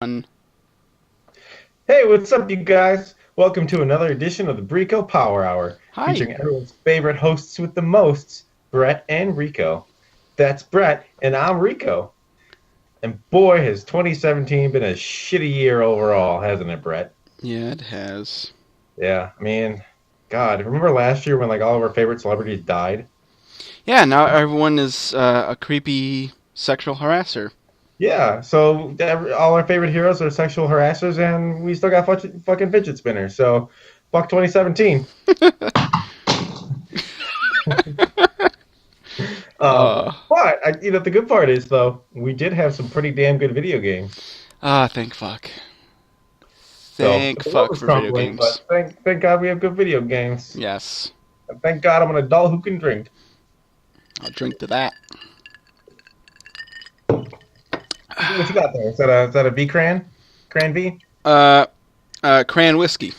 One. Hey, what's up, you guys? Welcome to another edition of the Brico Power Hour, Hi. featuring everyone's favorite hosts with the mosts, Brett and Rico. That's Brett, and I'm Rico. And boy, has 2017 been a shitty year overall, hasn't it, Brett? Yeah, it has. Yeah, I mean, God, remember last year when like all of our favorite celebrities died? Yeah, now everyone is a creepy sexual harasser. Yeah, so all our favorite heroes are sexual harassers, and we still got fucking fidget spinners. So, fuck 2017. uh, But the good part is though we did have some pretty damn good video games. thank fuck. So Thank the world fuck is for video crumbling, games. but thank God we have good video games. Yes. And thank God I'm an adult who can drink. I'll drink to that. What you got there? Is that a V cran? Cran V? Uh, Cran whiskey.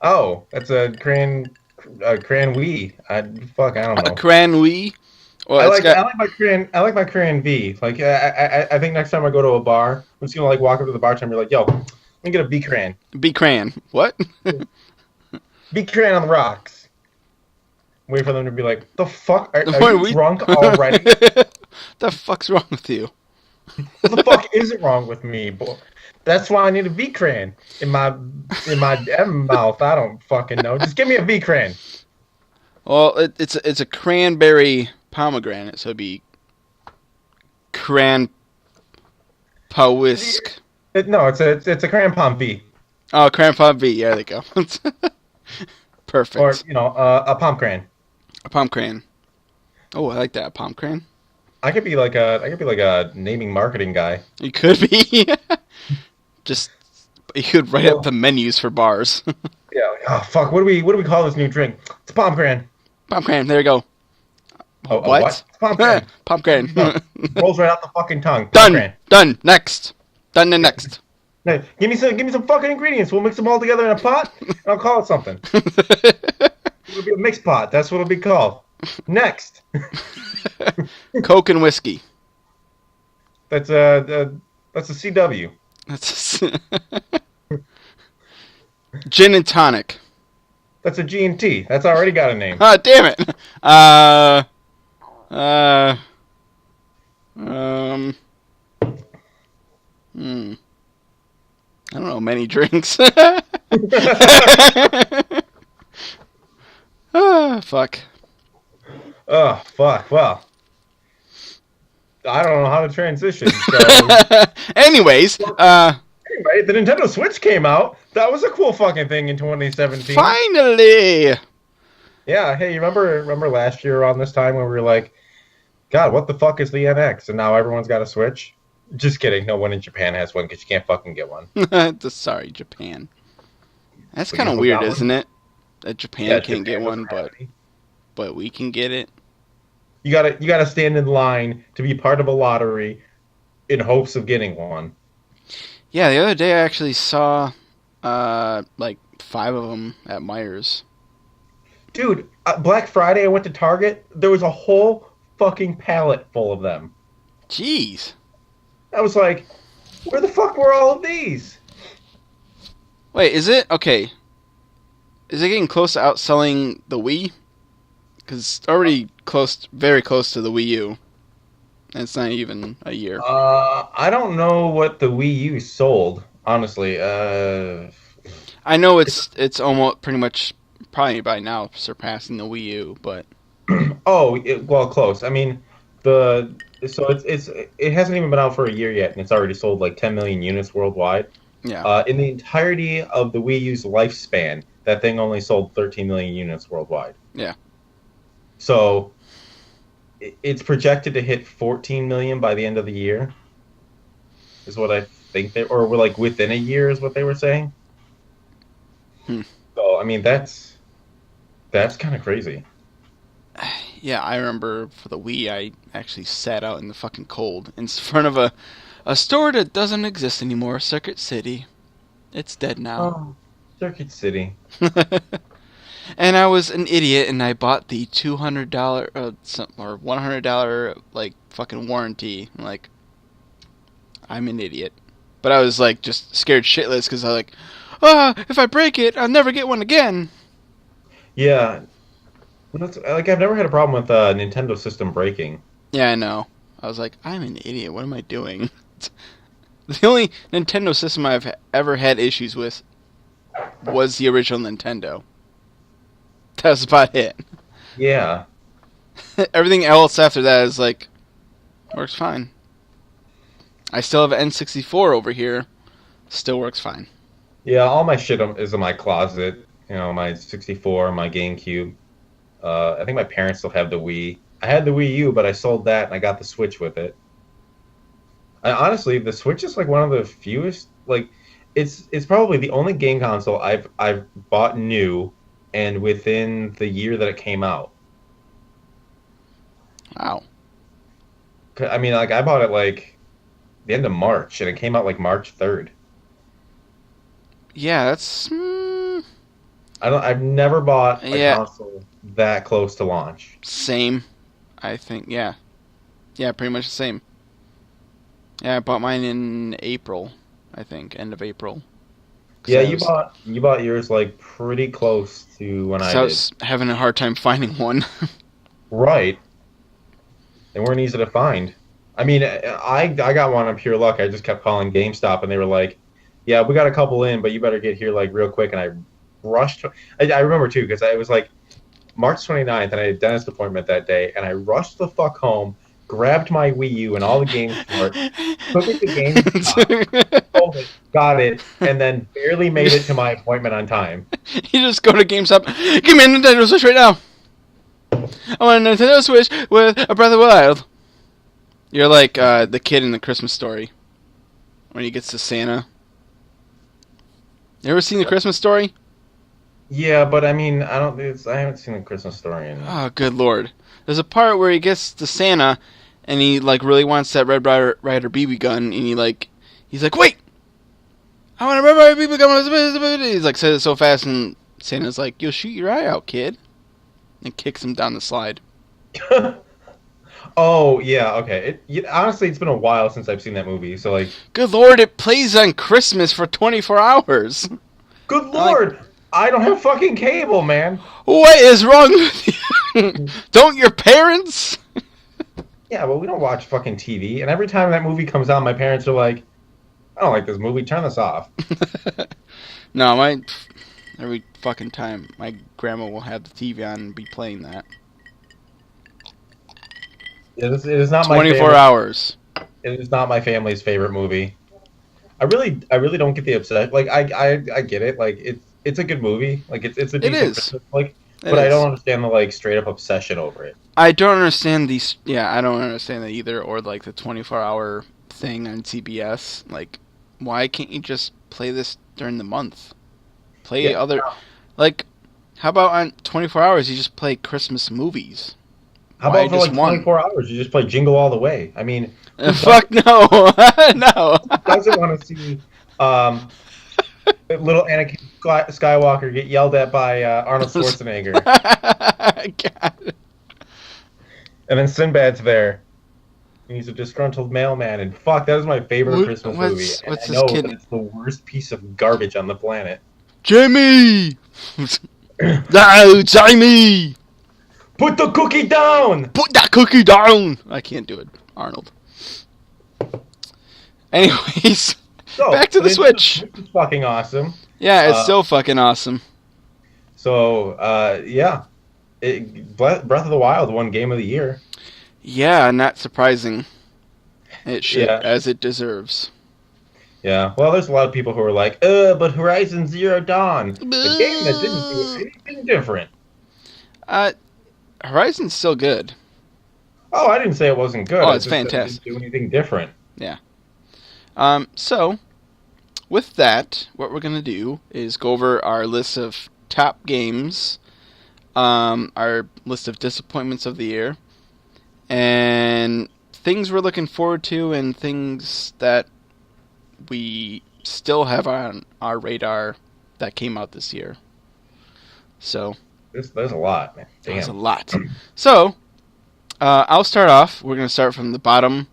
Oh, that's a cran Wee. Fuck, I don't know. Cran wee. Well, I it's like got. I like my cran V. Like I think next time I go to a bar, I'm just gonna like walk up to the bartender and be like, "Yo, let me get a V cran. Be cran. What? V cran on the rocks." Wait for them to be like, "The fuck? Are What are you we? drunk already?" The fuck's wrong with you? What the fuck is it wrong with me, boy? That's why I need a V-cran in my M mouth. I don't fucking know. Just give me a V-cran. Well, it's a cranberry pomegranate, so it'd be cran whisk. No, it's a cran pom V, Oh, Grandpa B. Yeah, there you go. or Perfect. a pom cran. A palm crane. Oh, I like that. A palm crane. I could be like a naming marketing guy. You could be. Just you could write up Well, the menus for bars. yeah. Like, oh fuck. What do we call this new drink? It's a pom cran. Palm crane. There you go. Oh, what? What? It's a pom cran. Palm crane. No, rolls right off the fucking tongue. Pom Done. cran. Done. Next. Done and next. No, give me some fucking ingredients. We'll mix them all together in a pot, and I'll call it something. It'll be a mixed pot. That's what it'll be called. Next. Coke and whiskey. That's a CW. That's gin and tonic. That's a G&T. That's already got a name. Ah, damn it. Uh. Um. Hmm. I don't know. Many drinks. Ah, fuck. Oh fuck. Well, I don't know how to transition. So Anyways, anyway, the Nintendo Switch came out. That was a cool fucking thing in 2017. finally. Yeah. Hey, you remember last year around this time when we were like, God, what the fuck is the NX? And now everyone's got a Switch. Just kidding. No one in Japan has one because you can't fucking get one. Sorry, Japan. That's But kind you of still weird, got one. isn't it? That Japan Yeah, can't get Japan doesn't one, have but any. we can get it. You gotta stand in line to be part of a lottery in hopes of getting one. Yeah, the other day I actually saw like 5 of them at Myers. Dude, Black Friday, I went to Target. There was a whole fucking pallet full of them. Jeez. I was like, where the fuck were all of these? Wait, is it okay? Is it getting close to outselling the Wii? Because it's already close, very close to the Wii U. And it's not even a year. I don't know what the Wii U sold, honestly. I know it's almost pretty much probably by now surpassing the Wii U, but well, close. I mean, the so it hasn't even been out for a year yet, and it's already sold like 10 million units worldwide. yeah. In the entirety of the Wii U's lifespan, that thing only sold 13 million units worldwide. Yeah. So it's projected to hit 14 million by the end of the year, is what I think or we're like within a year is what they were saying. Hmm. So I mean that's kind of crazy. Yeah, I remember for the Wii, I actually sat out in the fucking cold in front of a store that doesn't exist anymore, Circuit City. It's dead now. Oh, Circuit City. And I was an idiot, and I bought the $200 or $100 like fucking warranty. Like, I'm an idiot. But I was like just scared shitless because I was like, if I break it, I'll never get one again. Yeah, like I've never had a problem with Nintendo system breaking. Yeah, I know. I was like, I'm an idiot. What am I doing? The only Nintendo system I've ever had issues with was the original Nintendo. That's about it. Yeah, Everything else after that is like, works fine. I still have an N64 over here. Still works fine. yeah. All my shit is in my closet. My 64, my GameCube. I think my parents still have the Wii. I had the Wii U, but I sold that and I got the Switch with it. Honestly, the Switch is like one of the fewest. Like, it's probably the only game console I've bought new, and within the year that it came out. Wow. I mean, like I bought it like the end of March, and it came out like March 3rd. Yeah, that's... I've never bought a yeah, console that close to launch. same. I think, yeah. Yeah, pretty much the same. Yeah, I bought mine in April, I think, end of April. Yeah, you bought yours like pretty close to when I I did. was having a hard time finding one. Right. They weren't easy to find. I mean, I got one on pure luck. I just kept calling GameStop, and they were like, "Yeah, we got a couple in, but you better get here like real quick." And I rushed. I remember too because it was like March 29th, and I had a dentist appointment that day, and I rushed the fuck home, grabbed my Wii U and all the games for it, took it to GameStop, sold it, got it, and then barely made it to my appointment on time. You just go to GameStop. Give me a Nintendo Switch right now. I want a Nintendo Switch with a Breath of the Wild. You're like the kid in the Christmas Story when he gets to Santa. You ever seen the Christmas Story? Yeah, but I mean, I haven't seen the Christmas Story in. Oh, good lord! There's a part where he gets to Santa, and he like really wants that Red Ryder BB gun, and he's like, wait! I want a Red Ryder BB gun. He's like says it so fast, and Santa's like, you'll shoot your eye out, kid, and kicks him down the slide. Oh yeah, okay. Honestly, it's been a while since I've seen that movie. So like, good lord, it plays on Christmas for 24 hours. good lord, I don't have fucking cable, man. What is wrong with you? Don't your parents? Yeah, but we don't watch fucking TV. And every time that movie comes out, my parents are like, I don't like this movie. Turn this off. No, every fucking time my grandma will have the TV on and be playing that. It is not 24 hours. It is not my family's favorite movie. I really don't get the upset. Like I get it. Like it's a good movie. Like it's a decent Christmas flick. But I don't understand the like straight up obsession over it. I don't understand these. Yeah, I don't understand that either. Or like the 24-hour thing on CBS. Like, why can't you just play this during the month? Play other, like, how about on 24 hours you just play Christmas movies? How about for like 24 hours you just play Jingle All the Way? I mean, fuck no, no. Who doesn't want to see little Anakin Skywalker get yelled at by Arnold Schwarzenegger? God. And then Sinbad's there. And he's a disgruntled mailman. And fuck, that is my favorite Christmas movie. And what's I know this kid? that it's the worst piece of garbage on the planet. Jimmy! No, Jamie! Put the cookie down! Put that cookie down! I can't do it, Arnold. Anyways, back to the Switch. Which is fucking awesome. Yeah, it's still fucking awesome. So, yeah. Breath of the Wild won Game of the Year. Yeah, not surprising. It should, as it deserves. Yeah, well, there's a lot of people who are like, but Horizon Zero Dawn, the game that didn't do anything different. Horizon's still good. Oh, I didn't say it wasn't good. Oh, it's fantastic. It didn't do anything different. Yeah. So, with that, what we're going to do is go over our list of top games, our list of disappointments of the year, and things we're looking forward to and things that we still have on our radar that came out this year. So, there's a lot, man. Damn. There's a lot. So, I'll start off. We're going to start from the bottom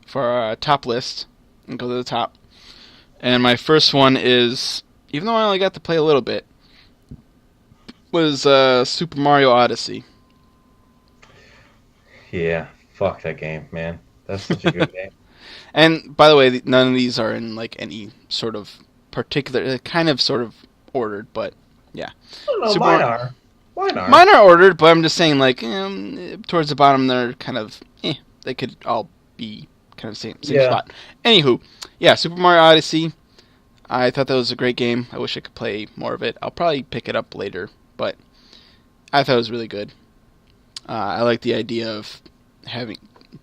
for our top list and go to the top. And my first one is, even though I only got to play a little bit, was Super Mario Odyssey. Yeah, fuck that game, man. That's such a good game. And by the way, none of these are in like any sort of particular, kind of sort of ordered, but yeah. I don't know, Super mine Mar- are. Mine Mine are. are ordered, but I'm just saying like towards the bottom they're kind of they could all be kind of same Yeah. spot. Anywho, yeah, Super Mario Odyssey. I thought that was a great game. I wish I could play more of it. I'll probably pick it up later, but I thought it was really good. I like the idea of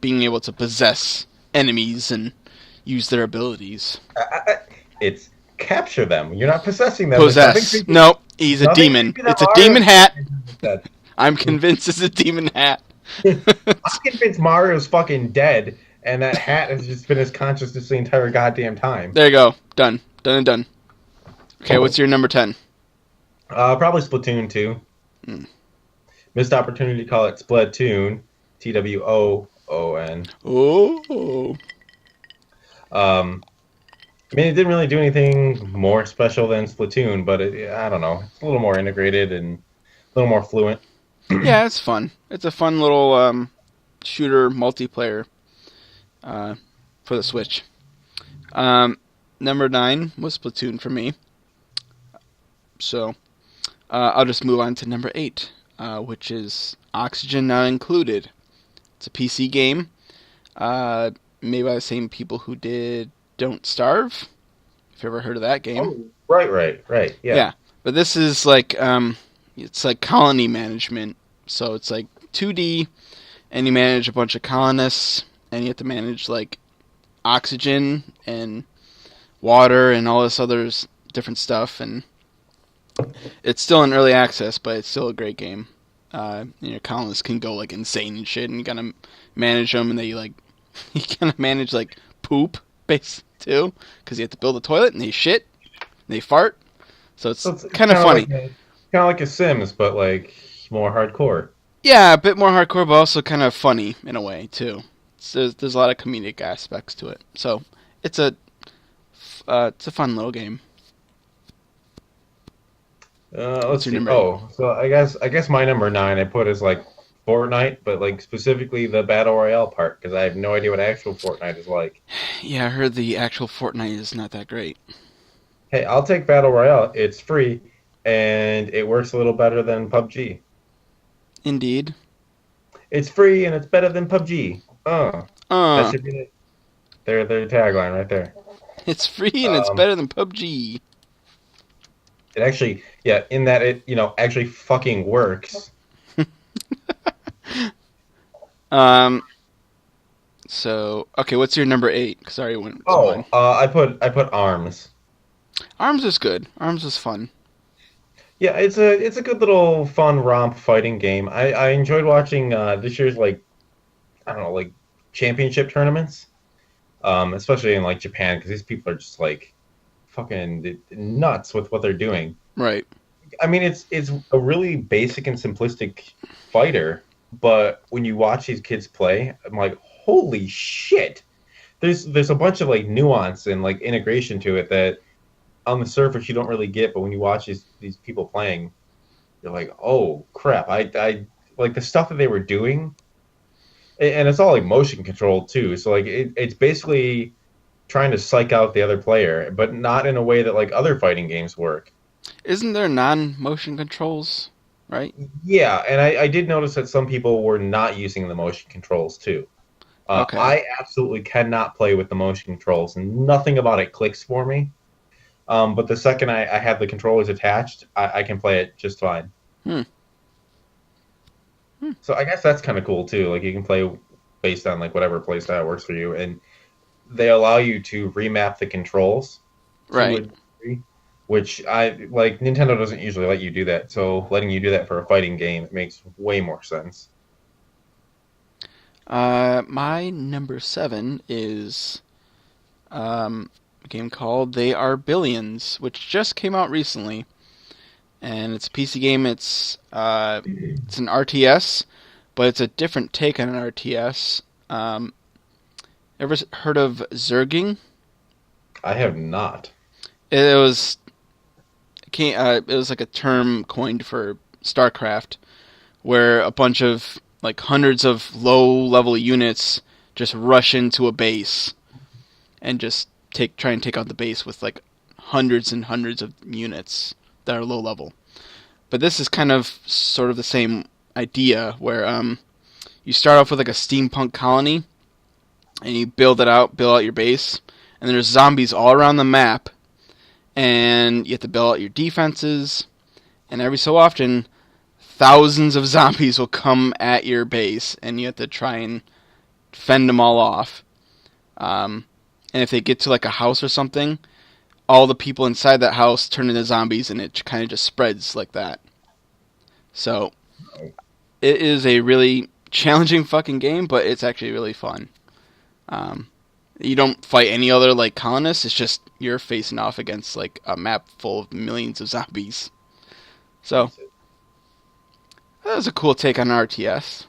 being able to possess enemies and use their abilities. It's capture them. You're not possessing them. There's nothing Possess. creepy. No, he's a Nothing demon. creepy that It's a Mario demon hat. said. I'm convinced it's a demon hat. I'm convinced Mario's fucking dead, and that hat has just been his consciousness the entire goddamn time. There you go. Done. Done and done. Okay, what's your number 10? Probably Splatoon 2. Hmm. Missed opportunity to call it Splatoon. TWOON. Oh. I mean, it didn't really do anything more special than Splatoon, but I don't know. It's a little more integrated and a little more fluent. Yeah, it's fun. It's a fun little shooter multiplayer for the Switch. Number 9 was Splatoon for me. So I'll just move on to number 8, which is Oxygen Not Included. It's a PC game made by the same people who did Don't Starve. If you ever heard of that game. Oh, right. Yeah. But this is like it's like colony management. So it's like 2D, and you manage a bunch of colonists, and you have to manage like oxygen and water and all this other different stuff. And it's still in early access, but it's still a great game. Your colonists can go like insane and shit, and you gotta manage them, and they like you gotta manage like poop base too, because you have to build a toilet, and they shit, and they fart. So it's kind of funny. Kind of like a Sims, but like more hardcore. Yeah, a bit more hardcore, but also kind of funny in a way too. There's a lot of comedic aspects to it, so it's a fun little game. Let's see. Number Oh, so I guess my number 9 I put as like Fortnite, but like specifically the Battle Royale part because I have no idea what actual Fortnite is like. Yeah, I heard the actual Fortnite is not that great. Hey, I'll take Battle Royale. It's free, and it works a little better than PUBG. Indeed. It's free and it's better than PUBG. That should be their tagline right there. It's free and it's better than PUBG. It actually, yeah, in that it actually fucking works. So okay, what's your number 8? Because I already went. I put Arms. Arms is good. Arms is fun. Yeah, it's a good little fun romp fighting game. I enjoyed watching this year's like I don't know like championship tournaments, especially in like Japan because these people are just like fucking nuts with what they're doing. Right. I mean, it's a really basic and simplistic fighter, but when you watch these kids play, I'm like, holy shit! There's a bunch of like nuance and like integration to it that on the surface you don't really get, but when you watch these people playing, you're like, oh crap! I like the stuff that they were doing, and it's all like motion controlled too. So like it's basically trying to psych out the other player, but not in a way that like other fighting games work. Isn't there non-motion controls, right? Yeah, and I did notice that some people were not using the motion controls too. Okay. I absolutely cannot play with the motion controls, and nothing about it clicks for me. But the second I have the controllers attached, I can play it just fine. So I guess that's kind of cool too. Like you can play based on like whatever playstyle works for you, and they allow you to remap the controls. Right. Which I like. Nintendo doesn't usually let you do that, so letting you do that for a fighting game makes way more sense. My number 7 is a game called They Are Billions, which just came out recently, and it's a PC game. It's an RTS, but it's a different take on an RTS. Ever heard of Zerging? I have not. It was it was like a term coined for StarCraft, where a bunch of like hundreds of low-level units just rush into a base and just try and take out the base with like hundreds and hundreds of units that are low level. But this is kind of sort of the same idea where you start off with like a steampunk colony and you build out your base, and there's zombies all around the map, and you have to build out your defenses, and every so often thousands of zombies will come at your base and you have to try and fend them all off. And if they get to like a house or something, all the people inside that house turn into zombies, and it kind of just spreads like that. So it is a really challenging fucking game, but it's actually really fun. You don't fight any other like colonists. It's just you're facing off against like a map full of millions of zombies. So that was a cool take on RTS.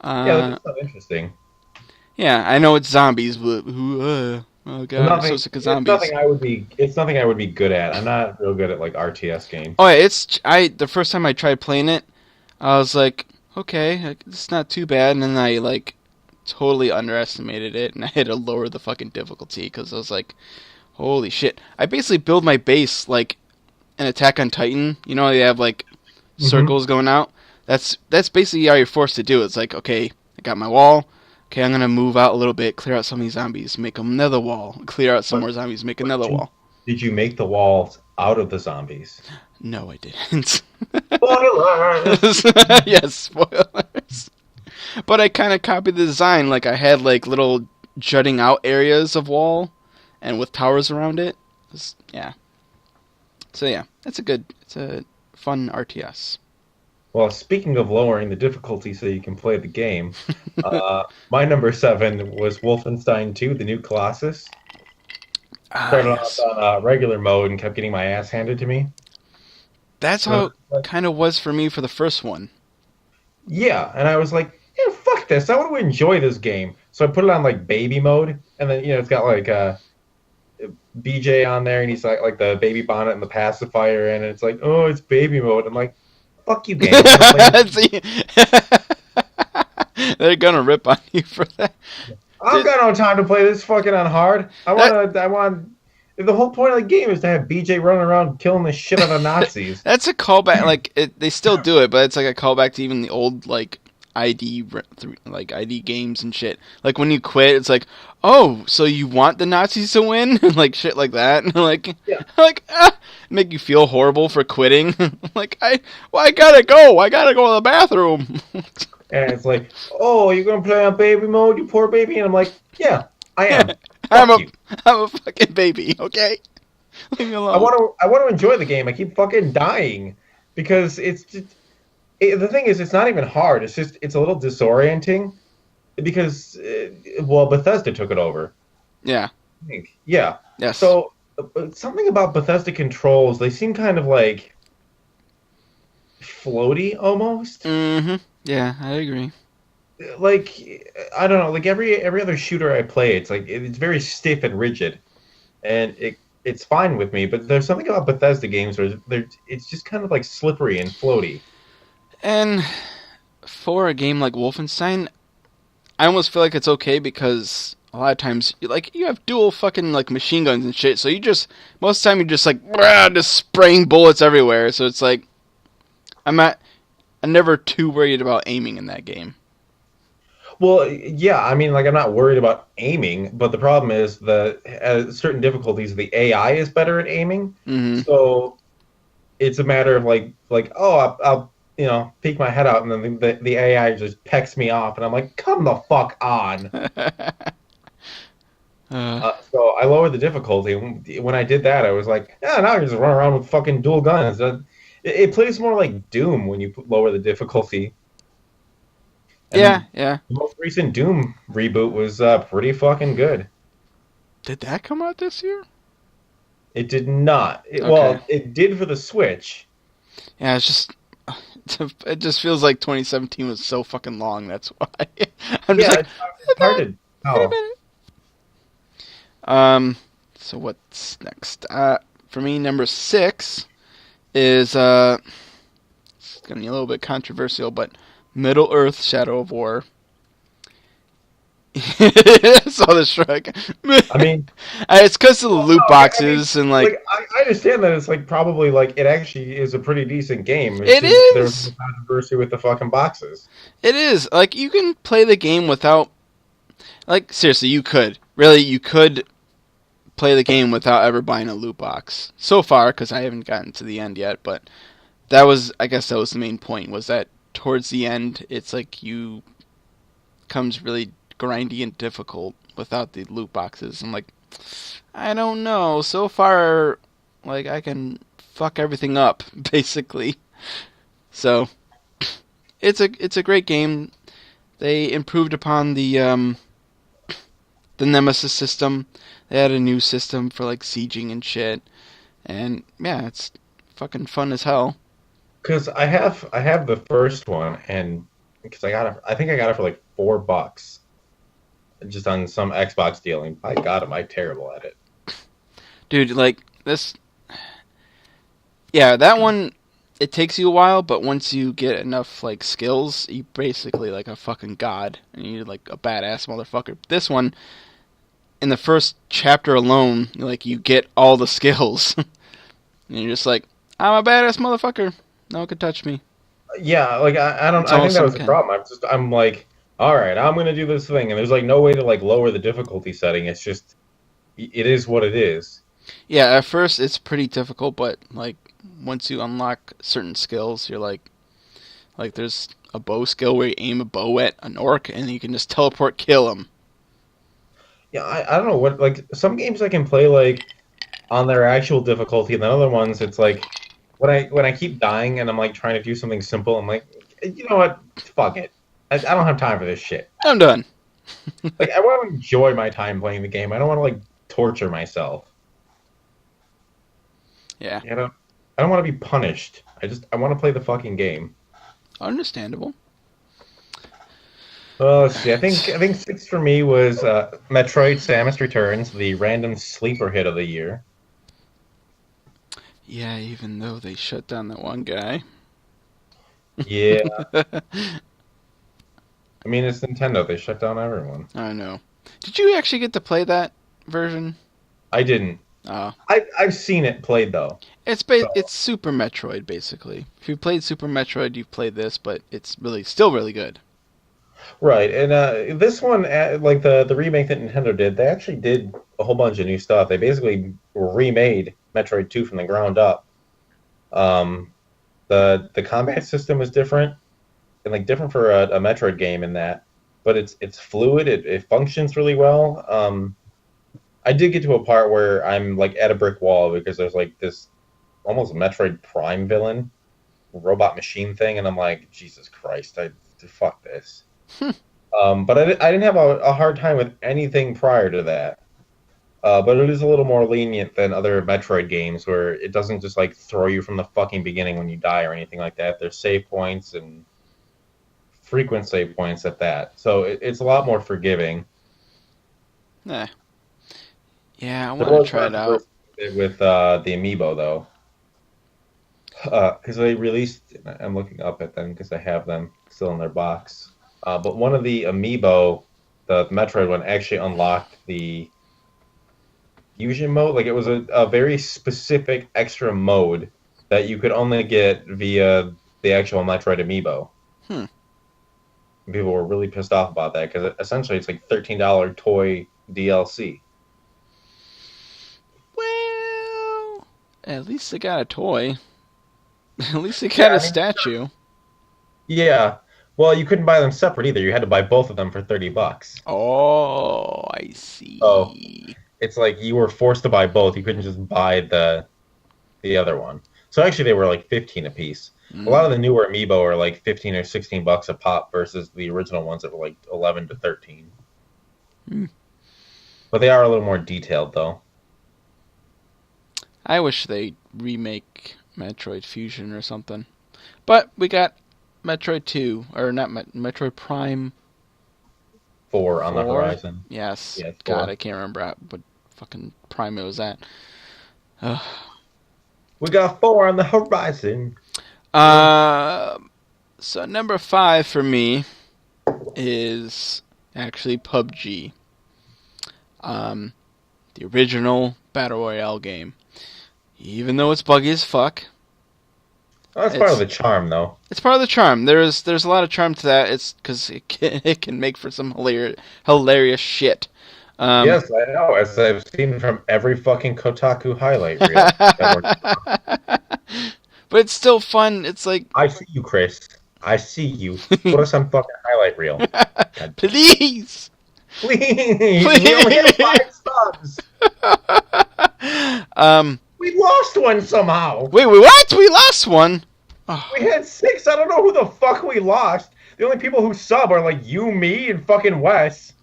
Yeah, that sounds interesting. Yeah, I know it's zombies, but oh god, I'm so sick of zombies. It's nothing I would be good at. I'm not real good at like RTS games. Oh yeah, the first time I tried playing it, I was like, okay, it's not too bad, and then I like totally underestimated it, and I had to lower the fucking difficulty because I was like, holy shit! I basically build my base like an Attack on Titan. You know, they have like circles going out. That's basically how you're forced to do it. It's like, okay, I got my wall. Okay, I'm gonna move out a little bit, clear out some of these zombies, make another wall, clear out some more zombies, make another wall. Did you make the walls out of the zombies? No, I didn't. Spoilers! Yes, spoilers. But I kind of copied the design. Like, I had, like, little jutting out areas of wall, and with towers around it. Yeah. So, yeah, it's a fun RTS. Well, speaking of lowering the difficulty so you can play the game, my number 7 was Wolfenstein 2, The New Colossus. Started off on regular mode and kept getting my ass handed to me. That's how it kind of was for me for the first one. Yeah, and I was like, yeah, fuck this. I want to enjoy this game. So I put it on like baby mode, and then it's got like BJ on there, and he's like the baby bonnet and the pacifier, and it's like, oh, it's baby mode. I'm like, fuck you, game. They're gonna rip on you for that. I've got no time to play this fucking on hard. I want. The whole point of the game is to have BJ running around killing the shit out of Nazis. That's a callback. Like they still do it, but it's like a callback to even the old like ID games and shit. Like when you quit, it's like, oh, so you want the Nazis to win, like shit like that. Make you feel horrible for quitting. I gotta go. I gotta go to the bathroom. And it's like, oh, you're gonna play on baby mode, you poor baby. And I'm like, yeah, I am. I'm a fucking baby, okay? Leave me alone. I want to enjoy the game. I keep fucking dying because it's just, the thing is, it's not even hard. It's a little disorienting because Bethesda took it over. Yeah. I think. Yeah. Yes. So something about Bethesda controls, they seem kind of like floaty almost. Mm-hmm. Yeah, I agree. Like, I don't know, like every other shooter I play, it's like it's very stiff and rigid, and it's fine with me. But there's something about Bethesda games where it's just kind of like slippery and floaty. And for a game like Wolfenstein, I almost feel like it's okay because a lot of times, like, you have dual fucking like machine guns and shit. So most of the time you're just like just spraying bullets everywhere. So it's like I'm never too worried about aiming in that game. Well, yeah, I mean, like, I'm not worried about aiming, but the problem is that at certain difficulties, the AI is better at aiming. Mm-hmm. So it's a matter of like, I'll peek my head out, and then the AI just pecks me off, and I'm like, come the fuck on. So I lowered the difficulty. When I did that, I was like, yeah, now I can just run around with fucking dual guns. It plays more like Doom when you lower the difficulty. And yeah. The most recent Doom reboot was pretty fucking good. Did that come out this year? It did not. Okay. Well, it did for the Switch. Yeah, it just feels like 2017 was so fucking long. That's why. It's hard to tell. So what's next? For me, number 6 is it's gonna be a little bit controversial, but Middle Earth: Shadow of War. Saw the shrug. I mean, It's because of the well, loot no, I mean, boxes and like I understand that it's like probably like it actually is a pretty decent game. It's it just there was no is. controversy with the fucking boxes. It is like you can play the game without like seriously, you could play the game without ever buying a loot box so far because I haven't gotten to the end yet. But I guess that was the main point was that towards the end it's like you comes really grindy and difficult without the loot boxes. I'm like, I don't know. So far, like I can fuck everything up basically. So it's a great game. They improved upon the Nemesis system. They had a new system for like sieging and shit. And yeah, it's fucking fun as hell. Because I have the first one, and because I think I got it for like $4 just on some Xbox deal. And by God, am I terrible at it? Dude, like this yeah, that one it takes you a while, but once you get enough like skills, you basically like a fucking god and you're like a badass motherfucker. This one in the first chapter alone, like you get all the skills. And you're just like, I'm a badass motherfucker. No one can touch me. Yeah, like I don't It's I think that awesome. was the problem. I'm like, all right, I'm gonna do this thing, and there's like no way to like lower the difficulty setting. It's just it is what it is. Yeah, at first it's pretty difficult, but like once you unlock certain skills, you're like there's a bow skill where you aim a bow at an orc and you can just teleport kill him. Yeah, I don't know what like some games I can play like on their actual difficulty, and then other ones it's like when I keep dying and I'm like trying to do something simple, I'm like, you know what, fuck it, I don't have time for this shit. I'm done. Like I want to enjoy my time playing the game. I don't want to like torture myself. Yeah, You know, I don't want to be punished. I want to play the fucking game. understandable. Well, let's see. Alright. I think 6 for me was Metroid: Samus Returns, the random sleeper hit of the year. Yeah, even though they shut down that one guy. Yeah, I mean it's Nintendo. They shut down everyone. I know. Did you actually get to play that version? I didn't. Oh. I've seen it played though. So It's Super Metroid basically. If you played Super Metroid, you've played this, but it's really still really good. right, and this one, like the remake that Nintendo did, they actually did a whole bunch of new stuff. They basically remade Metroid 2 from the ground up. Um, the combat system is different and like different for a Metroid game in that, but it's fluid. It functions really well. I did get to a part where I'm like at a brick wall because there's like this almost Metroid Prime villain, robot machine thing, and I'm like, Jesus Christ, I fuck this. But I didn't have a hard time with anything prior to that. But it is a little more lenient than other Metroid games where it doesn't just like throw you from the fucking beginning when you die or anything like that. There's save points and frequent save points at that. So it's a lot more forgiving. Eh. Yeah, I There want to was try it out. controversy with the amiibo though, because they released. I'm looking up at them because I have them still in their box. But one of the amiibo, the Metroid one, actually unlocked the fusion mode. Like it was a very specific extra mode that you could only get via the actual Metroid amiibo. Hmm. People were really pissed off about that because essentially it's like $13 toy DLC. Well, at least they got a toy. At least they got Yeah, a I mean, statue. yeah. Well, you couldn't buy them separate either. You had to buy both of them for $30. Oh, I So see. it's like you were forced to buy both. You couldn't just buy the other one. So actually, they were like 15 a piece. A lot Mm. of the newer amiibo are like 15 or $16 a pop versus the original ones that were like 11 to 13. Mm. But they are a little more detailed though. I wish they remake Metroid Fusion or something. But we got Metroid 2, or not Metroid Prime 4 on the 4? horizon. Yes. Yeah, it's God, 4. I can't remember what fucking Primo was at. We got 4 on the horizon. So number 5 for me is actually PUBG. The original Battle Royale game. Even though it's buggy as fuck. Oh, that's part of the charm, though. It's part of the charm. There's a lot of charm to that. It's because it can make for some hilarious shit. Yes, I know. As I've seen from every fucking Kotaku highlight reel. But it's still fun. It's like... I see you, Chris. I see you. Put us on fucking highlight reel. Please! Please! We only have 5 subs! We lost one somehow! Wait, what? We lost one? Oh. We had 6. I don't know who the fuck we lost. The only people who sub are like you, me, and fucking Wes.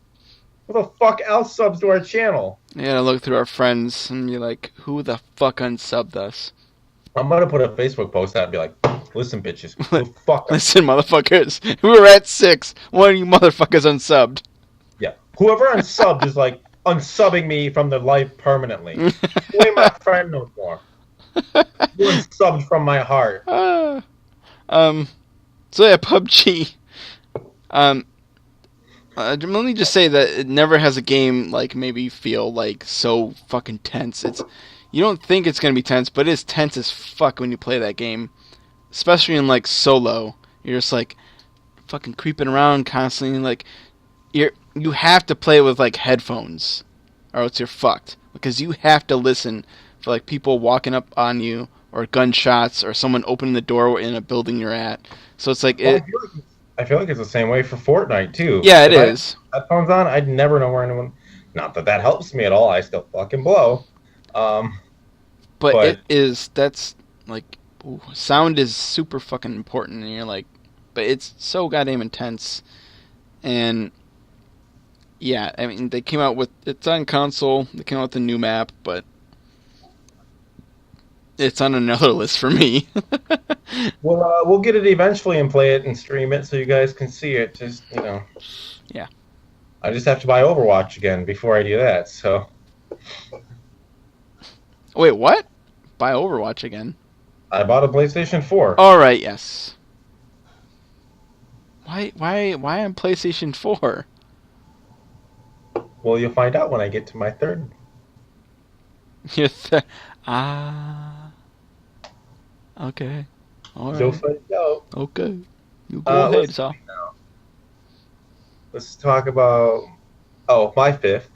Who the fuck else subs to our channel? You gotta look through our friends and be like, who the fuck unsubbed us? I'm gonna put a Facebook post out and be like, listen, bitches. Fuck Listen, motherfuckers. We were at 6. One of you motherfuckers unsubbed. Yeah. Whoever unsubbed is like unsubbing me from the life permanently. You ain't my friend no more. You unsubbed from my heart. So yeah, PUBG. Let me just say that it never has a game like made me feel like so fucking tense. You don't think it's gonna be tense, but it is tense as fuck when you play that game. Especially in like solo. You're just like fucking creeping around constantly, like you have to play with like headphones or else you're fucked. Because you have to listen for like people walking up on you or gunshots or someone opening the door in a building you're at. So it's like I feel like it's the same way for Fortnite too. Yeah, it is. If I had headphones on, I'd never know where anyone. Not that that helps me at all. I still fucking blow. But that's like sound is super fucking important, and you're like, but it's so goddamn intense. And yeah, I mean they came out with it's on console. They came out with a new map, but it's on another list for me. We'll get it eventually and play it and stream it so you guys can see it. Just Yeah. I just have to buy Overwatch again before I do that. So. Wait, what? Buy Overwatch again? I bought a PlayStation 4. All right, yes. Why on PlayStation 4? Well, you'll find out when I get to my third. Okay. All right. You'll find out. Okay. You go ahead, so. Let's talk about. Oh, my 5th.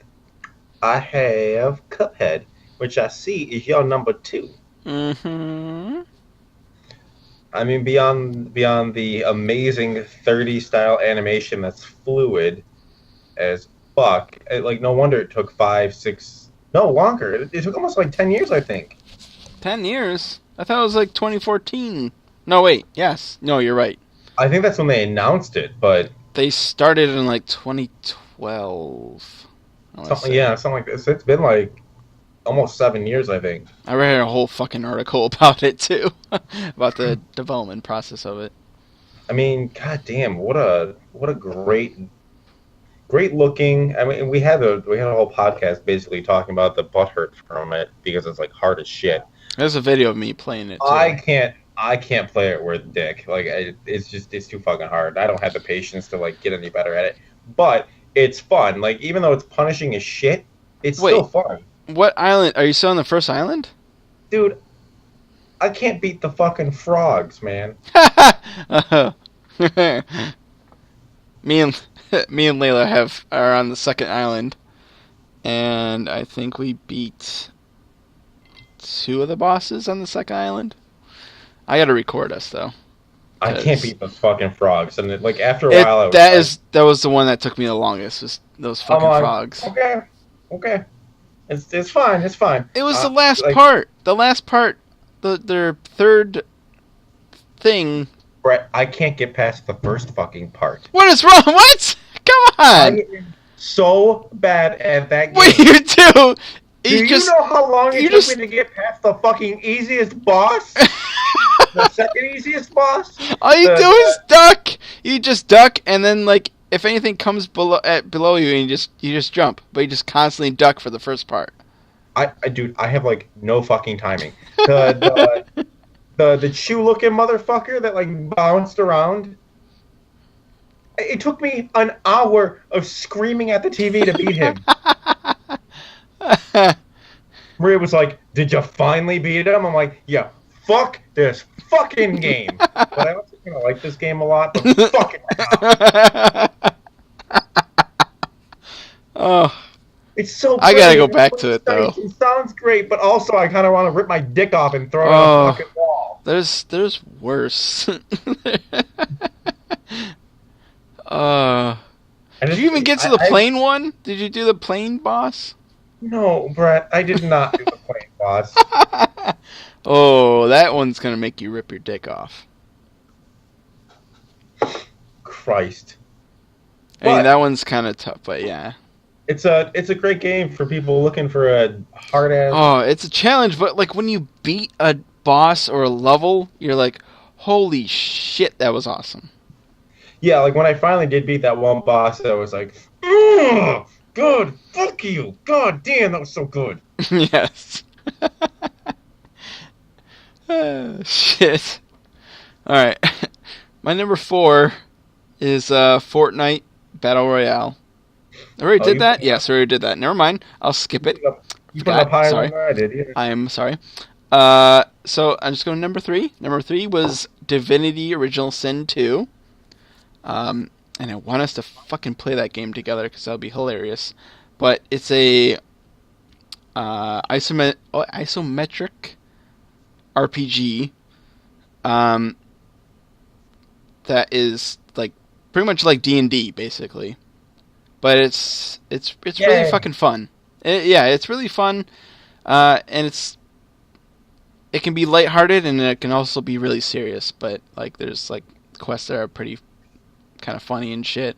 I have Cuphead, which I see is your number 2. Mm-hmm. I mean, beyond the amazing 30 style animation that's fluid as fuck. Like, no wonder it took 5, 6, no longer. It took almost like 10 years, I think. 10 years? I thought it was like 2014. No, wait. Yes. No, you're right. I think that's when they announced it, but they started in like 2012. Something like this. It's been like almost 7 years, I think. I read a whole fucking article about it too, about the development process of it. I mean, goddamn, what a great looking. I mean, we had a whole podcast basically talking about the butthurt from it because it's like hard as shit. There's a video of me playing it too. I can't play it worth dick. Like it's too fucking hard. I don't have the patience to like get any better at it. But it's fun. Like even though it's punishing as shit, it's still fun. What island? Are you still on the first island? Dude, I can't beat the fucking frogs, man. Me and Layla are on the second island, and I think we beat 2 of the bosses on the second island. I gotta record us though. I can't beat the fucking frogs, and like after a while, that was the one that took me the longest. Was those fucking frogs? Okay. It's fine. It's fine. It was the last part. The last part. Their third thing. Brett, I can't get past the first fucking part. What is wrong? What? Come on! I am so bad at that game. Wait, you do? Do you know how long it took me to get past the fucking easiest boss? The second easiest boss? All you do is duck. You just duck, and then like if anything comes below you, and you just jump. But you just constantly duck for the first part. Dude, I have like no fucking timing. The chew looking motherfucker that like bounced around. It took me an hour of screaming at the TV to beat him. Maria was like, "Did you finally beat him?" I'm like, "Yeah, fuck this fucking game." But I also kind of like this game a lot. But fuck it, Oh, it's so I gotta pretty. go And it back to looks it nice. though. It sounds great, but also I kind of want to rip my dick off and throw it on a Oh, fucking wall. there's worse. uh, And did you even get to the plane one? Did you do the plane boss? no, Brett, I did not do the plane boss. Oh, that one's gonna make you rip your dick off. Christ. I mean, But that one's kind of tough, but yeah. it's a great game for people looking for a hard ass. Oh, it's a challenge, but like when you beat a boss or a level, you're like, holy shit, that was awesome. Yeah, like when I finally did beat that one boss, I was like, "Ugh, good, fuck you, god damn, that was so good." Yes. Shit. Alright. My number 4 is Fortnite Battle Royale. I already Oh, did that? Yes, I already did that. Never mind. I'll skip it. You put it up higher Sorry. than I did. Yeah. I am sorry. So I'm just going to number 3. Number 3 was Divinity Original Sin 2. And I want us to fucking play that game together because that would be hilarious. But it's a isometric RPG that is like pretty much like D&D basically. But it's really fucking fun. It's really fun, and it can be lighthearted and it can also be really serious. But like there's like quests that are pretty kind of funny and shit.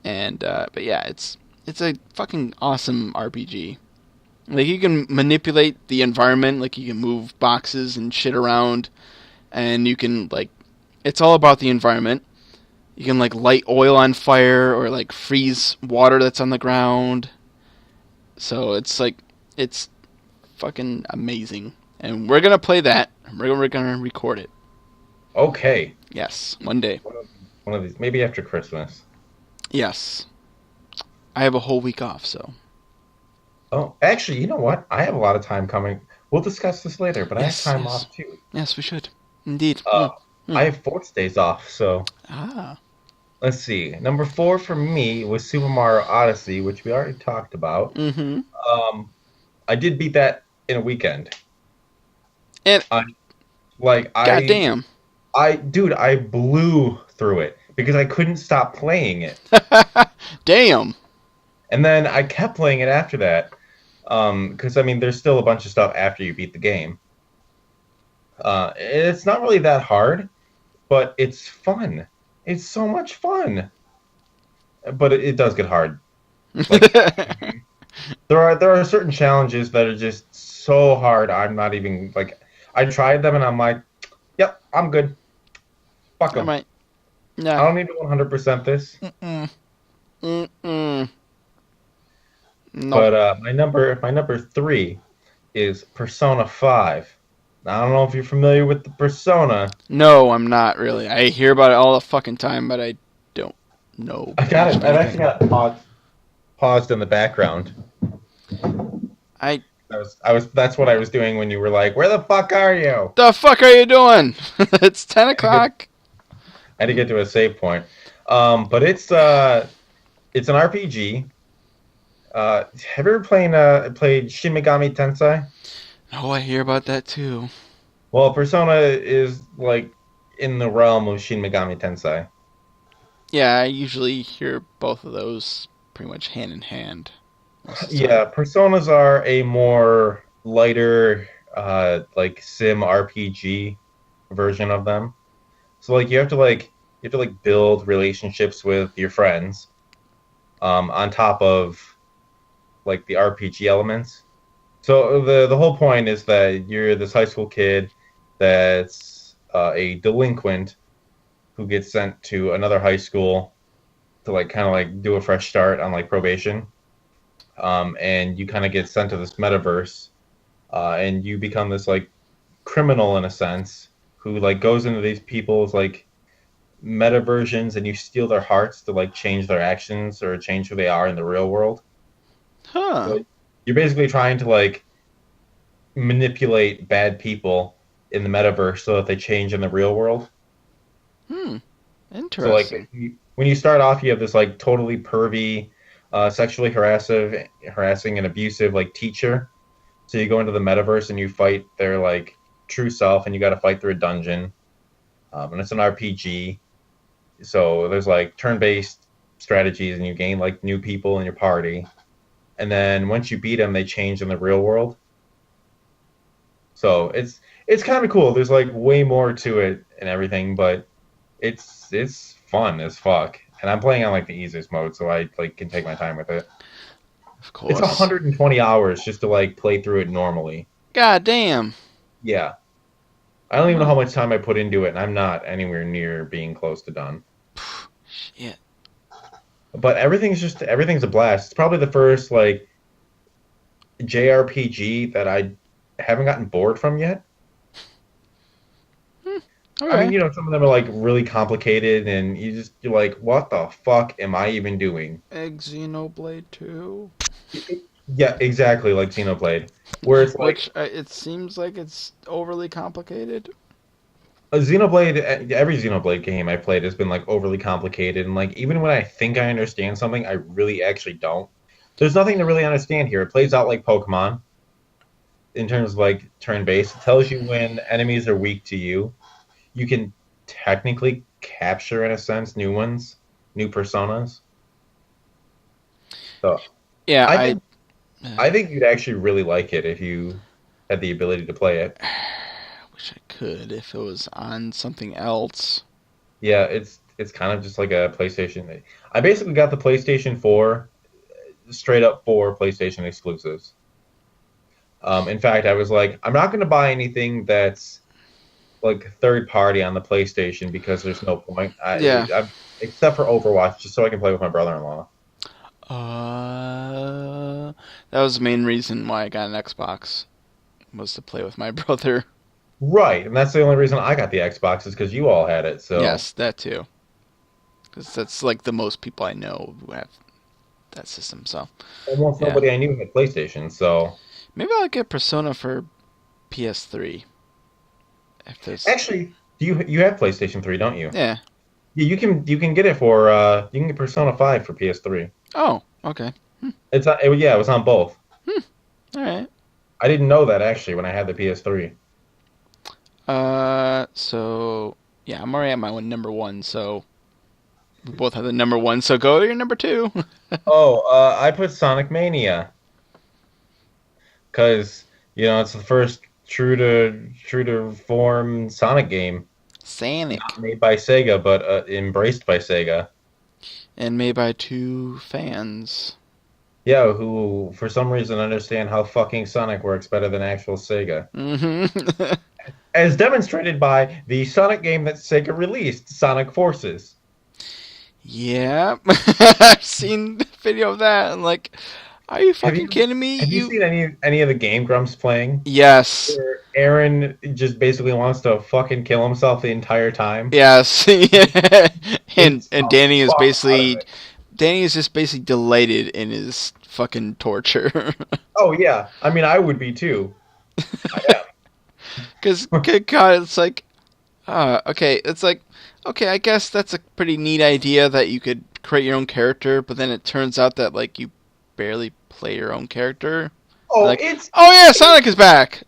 And but yeah, it's a fucking awesome RPG. Like you can manipulate the environment, like you can move boxes and shit around, and you can like it's all about the environment. You can like light oil on fire or like freeze water that's on the ground. So it's like it's fucking amazing. And we're gonna play that. We're gonna record it. Okay. Yes, one day. One of these, maybe after Christmas. Yes. I have a whole week off, so. Oh, actually, you know what? I have a lot of time coming. We'll discuss this later, but Yes, I have time yes. off too. Yes, we should. Indeed. I have 4 days off, so Ah. let's see. Number 4 for me was Super-Marv Odyssey, which we already talked about. Mm-hmm. I did beat that in a weekend. And goddamn. Dude, I blew through it because I couldn't stop playing it. Damn. And then I kept playing it after that. Because I mean, there's still a bunch of stuff after you beat the game. It's not really that hard, but it's fun. It's so much fun. But it does get hard. Like, there are certain challenges that are just so hard. I'm not even like I tried them and I'm like, yep, I'm good. Fuck them. Right. I No. don't need to 100% this. Mm-mm. No. But my number 3 is Persona 5. Now, I don't know if you're familiar with the Persona. No, I'm not really. I hear about it all the fucking time, but I don't know. I got it. I've actually got it paused in the background. That's what I was doing when you were like, "Where the fuck are you?" The fuck are you doing? It's 10 o'clock. I had to get to a save point. But it's an RPG. Have you ever played Shin Megami Tensei? Oh, I hear about that too. Well, Persona is like in the realm of Shin Megami Tensei. Yeah, I usually hear both of those pretty much hand in hand. Yeah, Personas are a more lighter, like sim RPG version of them. So like you have to build relationships with your friends, on top of like the RPG elements. So the whole point is that you're this high school kid that's a delinquent who gets sent to another high school to like kind of like do a fresh start on like probation. and you kind of get sent to this metaverse, and you become this like criminal in a sense who like goes into these people's like meta versions, and you steal their hearts to like change their actions or change who they are in the real world. Huh. So you're basically trying to like manipulate bad people in the metaverse so that they change in the real world. Hmm. So Interesting. like when you start off, you have this like totally pervy, sexually harassing and abusive like teacher. So you go into the metaverse and you fight their like true self, and you got to fight through a dungeon. And it's an RPG. So there's like turn-based strategies, and you gain like new people in your party. And then once you beat them, they change in the real world. So it's kind of cool. There's like way more to it and everything, but it's fun as fuck. And I'm playing on like the easiest mode, so I like can take my time with it. Of It's course. 120 hours just to like play through it normally. God damn. Yeah. I don't even know Huh. how much time I put into it, and I'm not anywhere near being close to done. Shit. But everything's a blast. It's probably the first like JRPG that I haven't gotten bored from yet. Hmm. I mean, Okay. you know, some of them are like really complicated, and you're like, what the fuck am I even doing? Xenoblade 2. Yeah, exactly, like Xenoblade, where it's like Which it seems like it's overly complicated. a Xenoblade. Every Xenoblade game I played has been like overly complicated, and like even when I think I understand something, I really actually don't. There's nothing to really understand here. It plays out like Pokemon in terms of like turn based. It tells you when enemies are weak to you. You can technically capture, in a sense, new ones, new personas. So Yeah, I I think I think you'd actually really like it if you had the ability to play it. wish I could if it was on something else. Yeah, it's kind of just like a PlayStation. I basically got the PlayStation 4 straight up for PlayStation exclusives. In fact, I was like, I'm not going to buy anything that's like third party on the PlayStation because there's no point. Yeah. Except for Overwatch, just so I can play with my brother-in-law. That was the main reason why I got an Xbox was to play with my brother. Right, and that's the only reason I got the Xbox is because you all had it. So Yes, that too. Because that's like the most people I know who have that system. So almost yeah, nobody I knew had PlayStation. So maybe I'll get Persona for PS3 if there's. actually, you have PlayStation 3, don't you? Yeah. Yeah, you can get it for you can get Persona 5 for PS3. Oh, okay. Yeah, it was on both. Hmm. All right. I didn't know that actually when I had the PS3. So yeah, I'm already at my number one. So we both have the number one. So go to your number two. Oh, I put Sonic Mania because it's the first true to form Sonic game, Sonic, not made by Sega but embraced by Sega. and made by two fans. Yeah, who for some reason understand how fucking Sonic works better than actual Sega. Mm-hmm. As demonstrated by the Sonic game that Sega released, Sonic Forces. Yeah, I've seen the video of that, and like, are you Have fucking you kidding me? have you You seen any of the Game Grumps playing? yes, Where Aaron just basically wants to fucking kill himself the entire time. yes, yeah. and It's and a Danny is fuck out of basically it. Danny is just basically delighted in his fucking torture. Oh yeah, I mean I would be too. I Because am. good God, it's like, okay, it's like, okay, I guess that's a pretty neat idea that you could create your own character, but then it turns out that like you barely play your own character. Oh, Like, oh yeah, Sonic is back.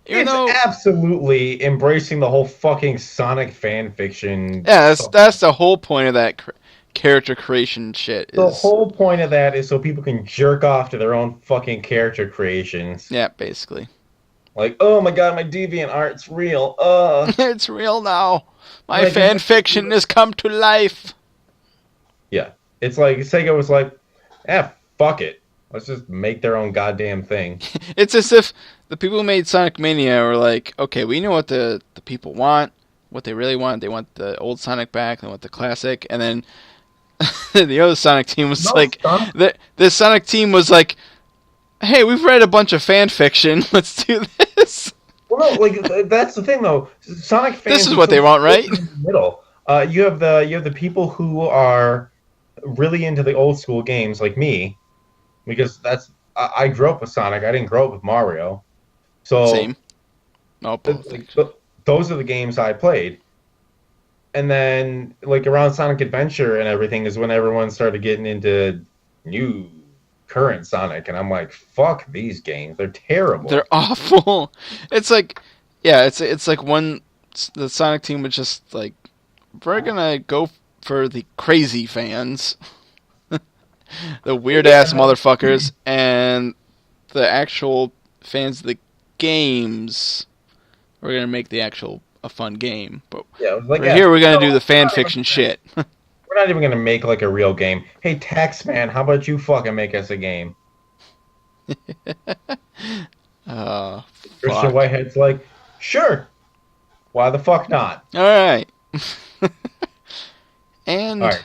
Even it's though, absolutely embracing the whole fucking Sonic fan fiction. yeah, So that's the whole point of that character creation shit the is, whole point of that is so people can jerk off to their own fucking character creations. yeah, basically, Like, oh my god, my deviant art's real. it's real now. My Like, fan fiction has come to life. yeah. It's like Sega was like, fuck it. Let's just make their own goddamn thing. It's as if the people who made Sonic Mania were like, okay, we know what the people want, what they really want. They want the old Sonic back, they want the classic, and then the other Sonic team was No like, stuff. the Sonic team was like, hey, we've read a bunch of fan fiction. Let's do this. Well, no, like that's the thing though. Sonic This fans is are what so they want, split right? in the middle. You have the people who are really into the old school games like me, because I grew up with Sonic. I didn't grow up with Mario, so Same. Oh, both like, actually. those are the games I played. And then like around Sonic Adventure and everything is when everyone started getting into new current Sonic, and I'm like, fuck these games, they're terrible. They're awful. It's like, yeah, it's like when the Sonic team was just like, we're gonna go for the crazy fans, the weird ass Yeah, motherfuckers, and the actual fans of the games. We're gonna make the actual a fun game, but yeah, it was like for yeah, here we're you gonna know do the what? fan fiction shit. We're not even gonna make like a real game. Hey, Taxman, how about you fucking make us a game? uh, Christian fuck. Whitehead's like, sure, why the fuck not? All right. All And right,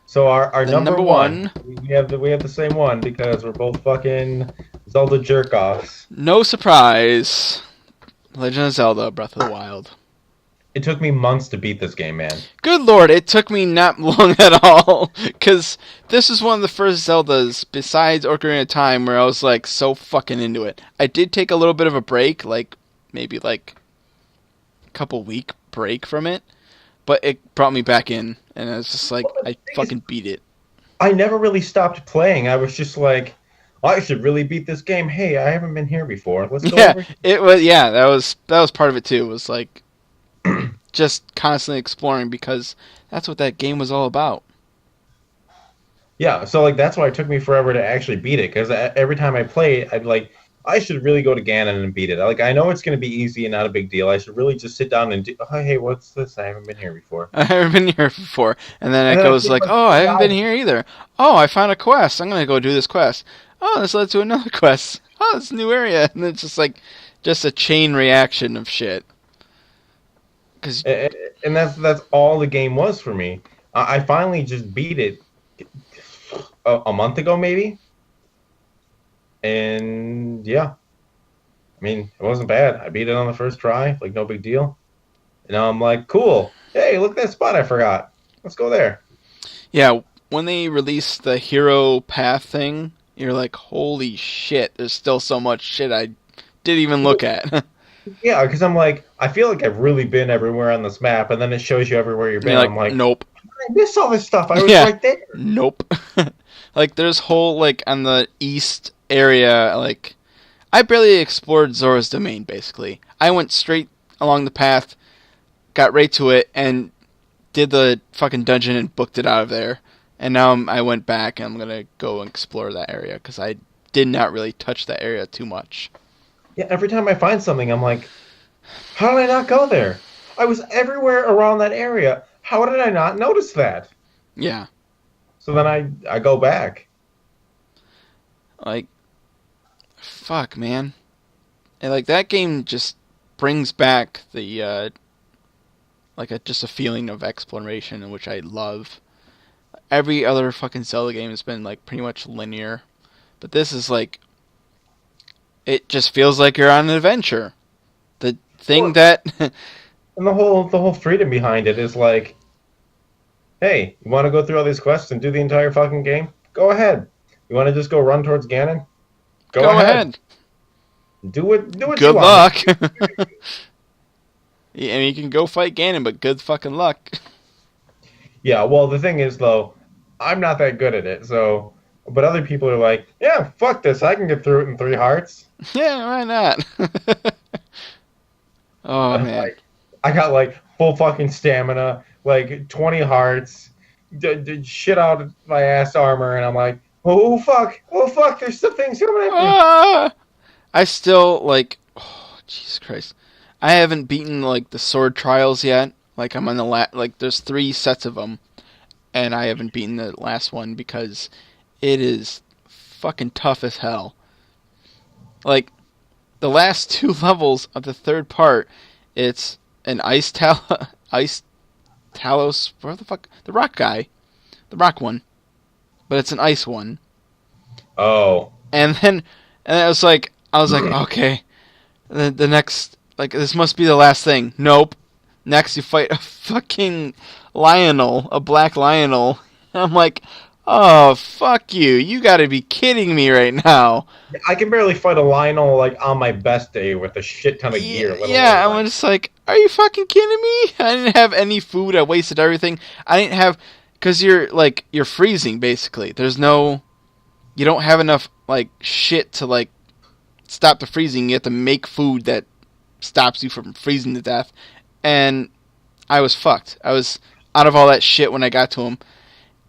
so our then number number one, one, we have the same one because we're both fucking Zelda jerk offs. no surprise, Legend of Zelda: Breath of the Wild. It took me months to beat this game, man. Good lord, it took me not long at all, because this is one of the first Zeldas, besides Ocarina of Time, where I was like so fucking into it. I did take a little bit of a break, like maybe like a couple week break from it, but it brought me back in, and I was just like, Well, the I thing is, fucking beat it. I never really stopped playing. I was just like, I should really beat this game. Hey, I haven't been here before. Let's go Yeah, over. it was. Yeah, that was part of it too. It was like just constantly exploring because that's what that game was all about. Yeah, so like that's why it took me forever to actually beat it because every time I play it, I'd like I should really go to Ganon and beat it. Like I know it's going to be easy and not a big deal. I should really just sit down and do. Oh, hey, what's this? I haven't been here before. I haven't been here before, and then And it then I goes take like, like oh, I haven't been 3 hours. here either. Oh, I found a quest. I'm gonna go do this quest. Oh, this led to another quest. Oh, it's a new area, and it's just like, just a chain reaction of shit. Cause And that's all the game was for me. I finally just beat it a month ago, maybe. And yeah, I mean, it wasn't bad. I beat it on the first try, like no big deal. And now I'm like, cool. Hey, look at that spot I forgot. Let's go there. yeah, when they released the hero path thing, you're like, holy shit! There's still so much shit I didn't even look at. Yeah, because I'm like, I feel like I've really been everywhere on this map, and then it shows you everywhere you've And you're been. I'm like, like, nope. I missed all this stuff. I was Yeah, right there. nope. Like there's whole like on the east area, like I barely explored Zora's domain. Basically, I went straight along the path, got right to it, and did the fucking dungeon and booked it out of there. And now I went back and I'm gonna go and explore that area because I did not really touch that area too much. Yeah, every time I find something, I'm like, how did I not go there? I was everywhere around that area. How did I not notice that? Yeah, So then I go back. like fuck, man. And like that game just brings back the like just a feeling of exploration, in which I love. Every other fucking Zelda game has been like pretty much linear, but this is like it just feels like you're on an adventure. The thing Well, that and the whole freedom behind it is like, hey, you want to go through all these quests and do the entire fucking game? Go ahead. You want to just go run towards Ganon? Go go ahead. ahead. Do what you Good want. luck. Yeah, I mean, you can go fight Ganon, but good fucking luck. Yeah, well, the thing is, though, I'm not that good at it, so. But other people are like, yeah, fuck this. I can get through it in 3 hearts. Yeah, why not? Oh I'm man. like, I got like full fucking stamina, like 20 hearts, shit out of my ass armor, and I'm like, oh fuck, there's still things coming at me. Ah! I still like. Oh Jesus Christ! I haven't beaten like the sword trials yet. Like I'm on the like there's 3 sets of them, and I haven't beaten the last one because it is fucking tough as hell. Like the last 2 levels of the third part, it's an ice Talos. Where the fuck? The rock guy, the rock one, but it's an ice one. Oh, And then And I was like, okay, the next, like, this must be the last thing. Nope. Next, you fight a fucking Lionel, a black Lionel. And I'm like, oh, fuck you. You gotta be kidding me right now. I can barely fight a Lionel like on my best day with a shit ton of gear. Let alone, Yeah, I'm just like, are you fucking kidding me? I didn't have any food. I wasted everything. I didn't have, because you're freezing, basically. You don't have enough, like, shit to, like, stop the freezing. You have to make food that stops you from freezing to death. And I was fucked. I was out of all that shit when I got to him.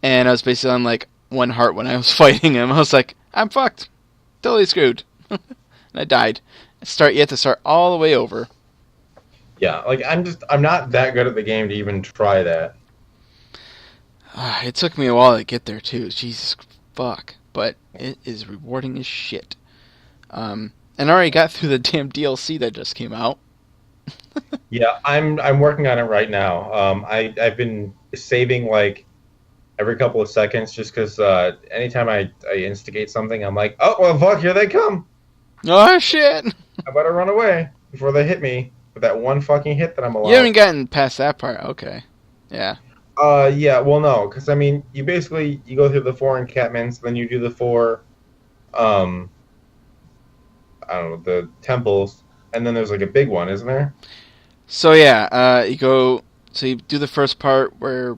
And I was basically on, like, one heart when I was fighting him. I was like, I'm fucked. Totally screwed. And I died. You have to start all the way over. yeah, like I'm not that good at the game to even try that. It took me a while to get there, too. Jesus fuck. But it is rewarding as shit. And I already got through the damn DLC that just came out. Yeah, I'm working on it right now. I've been saving like every couple of seconds just because anytime I instigate something, I'm like, oh well, fuck, here they come. Oh, shit! I better run away before they hit me with that one fucking hit that I'm allowed. You haven't gotten past that part. Okay. Yeah. Yeah, well, no, because I mean, you go through the 4 encampments, then you do the 4, I don't know, the temples, and then there's like a big one, isn't there? So, yeah, you do the first part where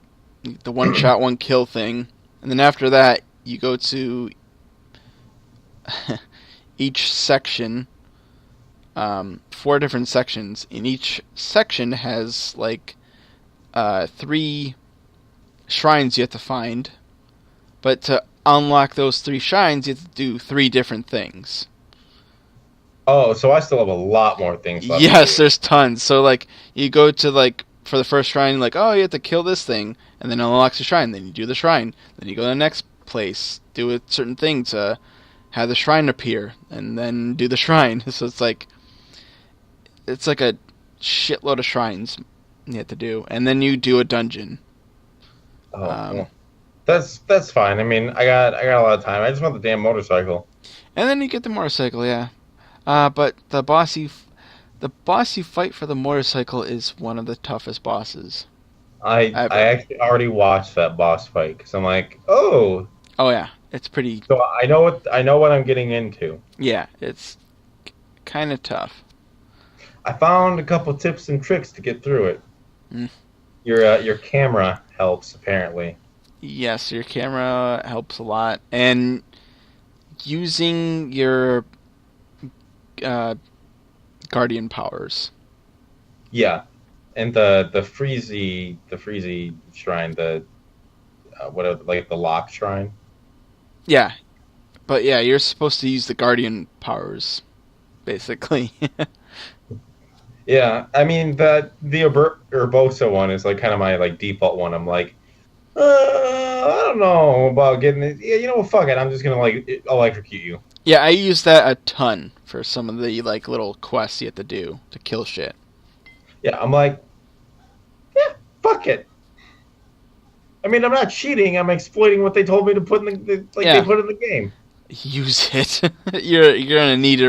the one shot, one kill thing, and then after that, you go to each section, 4 different sections, and each section has, like, 3 shrines you have to find, but to unlock those 3 shrines, you have to do 3 different things. Oh, so I still have a lot more things left. Yes, there's tons. So, like, you go to, like, for the first shrine, like, oh, you have to kill this thing, and then it unlocks the shrine. Then you do the shrine. Then you go to the next place, do a certain thing to have the shrine appear, and then do the shrine. So it's like a shitload of shrines you have to do, and then you do a dungeon. Oh, well, that's fine. I mean, I got a lot of time. I just want the damn motorcycle. And then you get the motorcycle, yeah. But the boss you fight for the motorcycle is one of the toughest bosses. I actually already watched that boss fight because I'm like, oh, yeah, it's pretty. so I know what I'm getting into. Yeah, it's kind of tough. I found a couple tips and tricks to get through it. Mm. Your camera helps apparently. Yes, your camera helps a lot, and using your guardian powers. Yeah, and the freezy shrine, the what like the lock shrine. Yeah, but yeah, you're supposed to use the guardian powers, basically. Yeah, I mean the Urbosa one is like kind of my like default one. I'm like, I don't know about getting it. Yeah, you know what? Fuck it. I'm just gonna like electrocute you. Yeah, I use that a ton for some of the like little quests you have to do to kill shit. Yeah, I'm like, yeah, fuck it. I mean, I'm not cheating. I'm exploiting what they told me to put in they put in the game. Use it. you're gonna need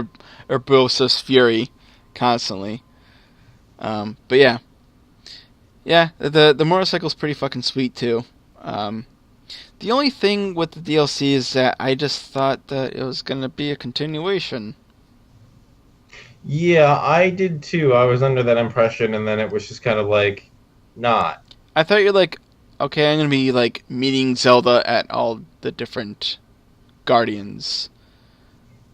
Urbosa's fury constantly. But yeah, the motorcycle's pretty fucking sweet too. The only thing with the DLC is that I just thought that it was gonna be a continuation. Yeah, I did too. I was under that impression, and then it was just kind of like, not. I thought you're like, okay, I'm gonna be like meeting Zelda at all the different Guardians,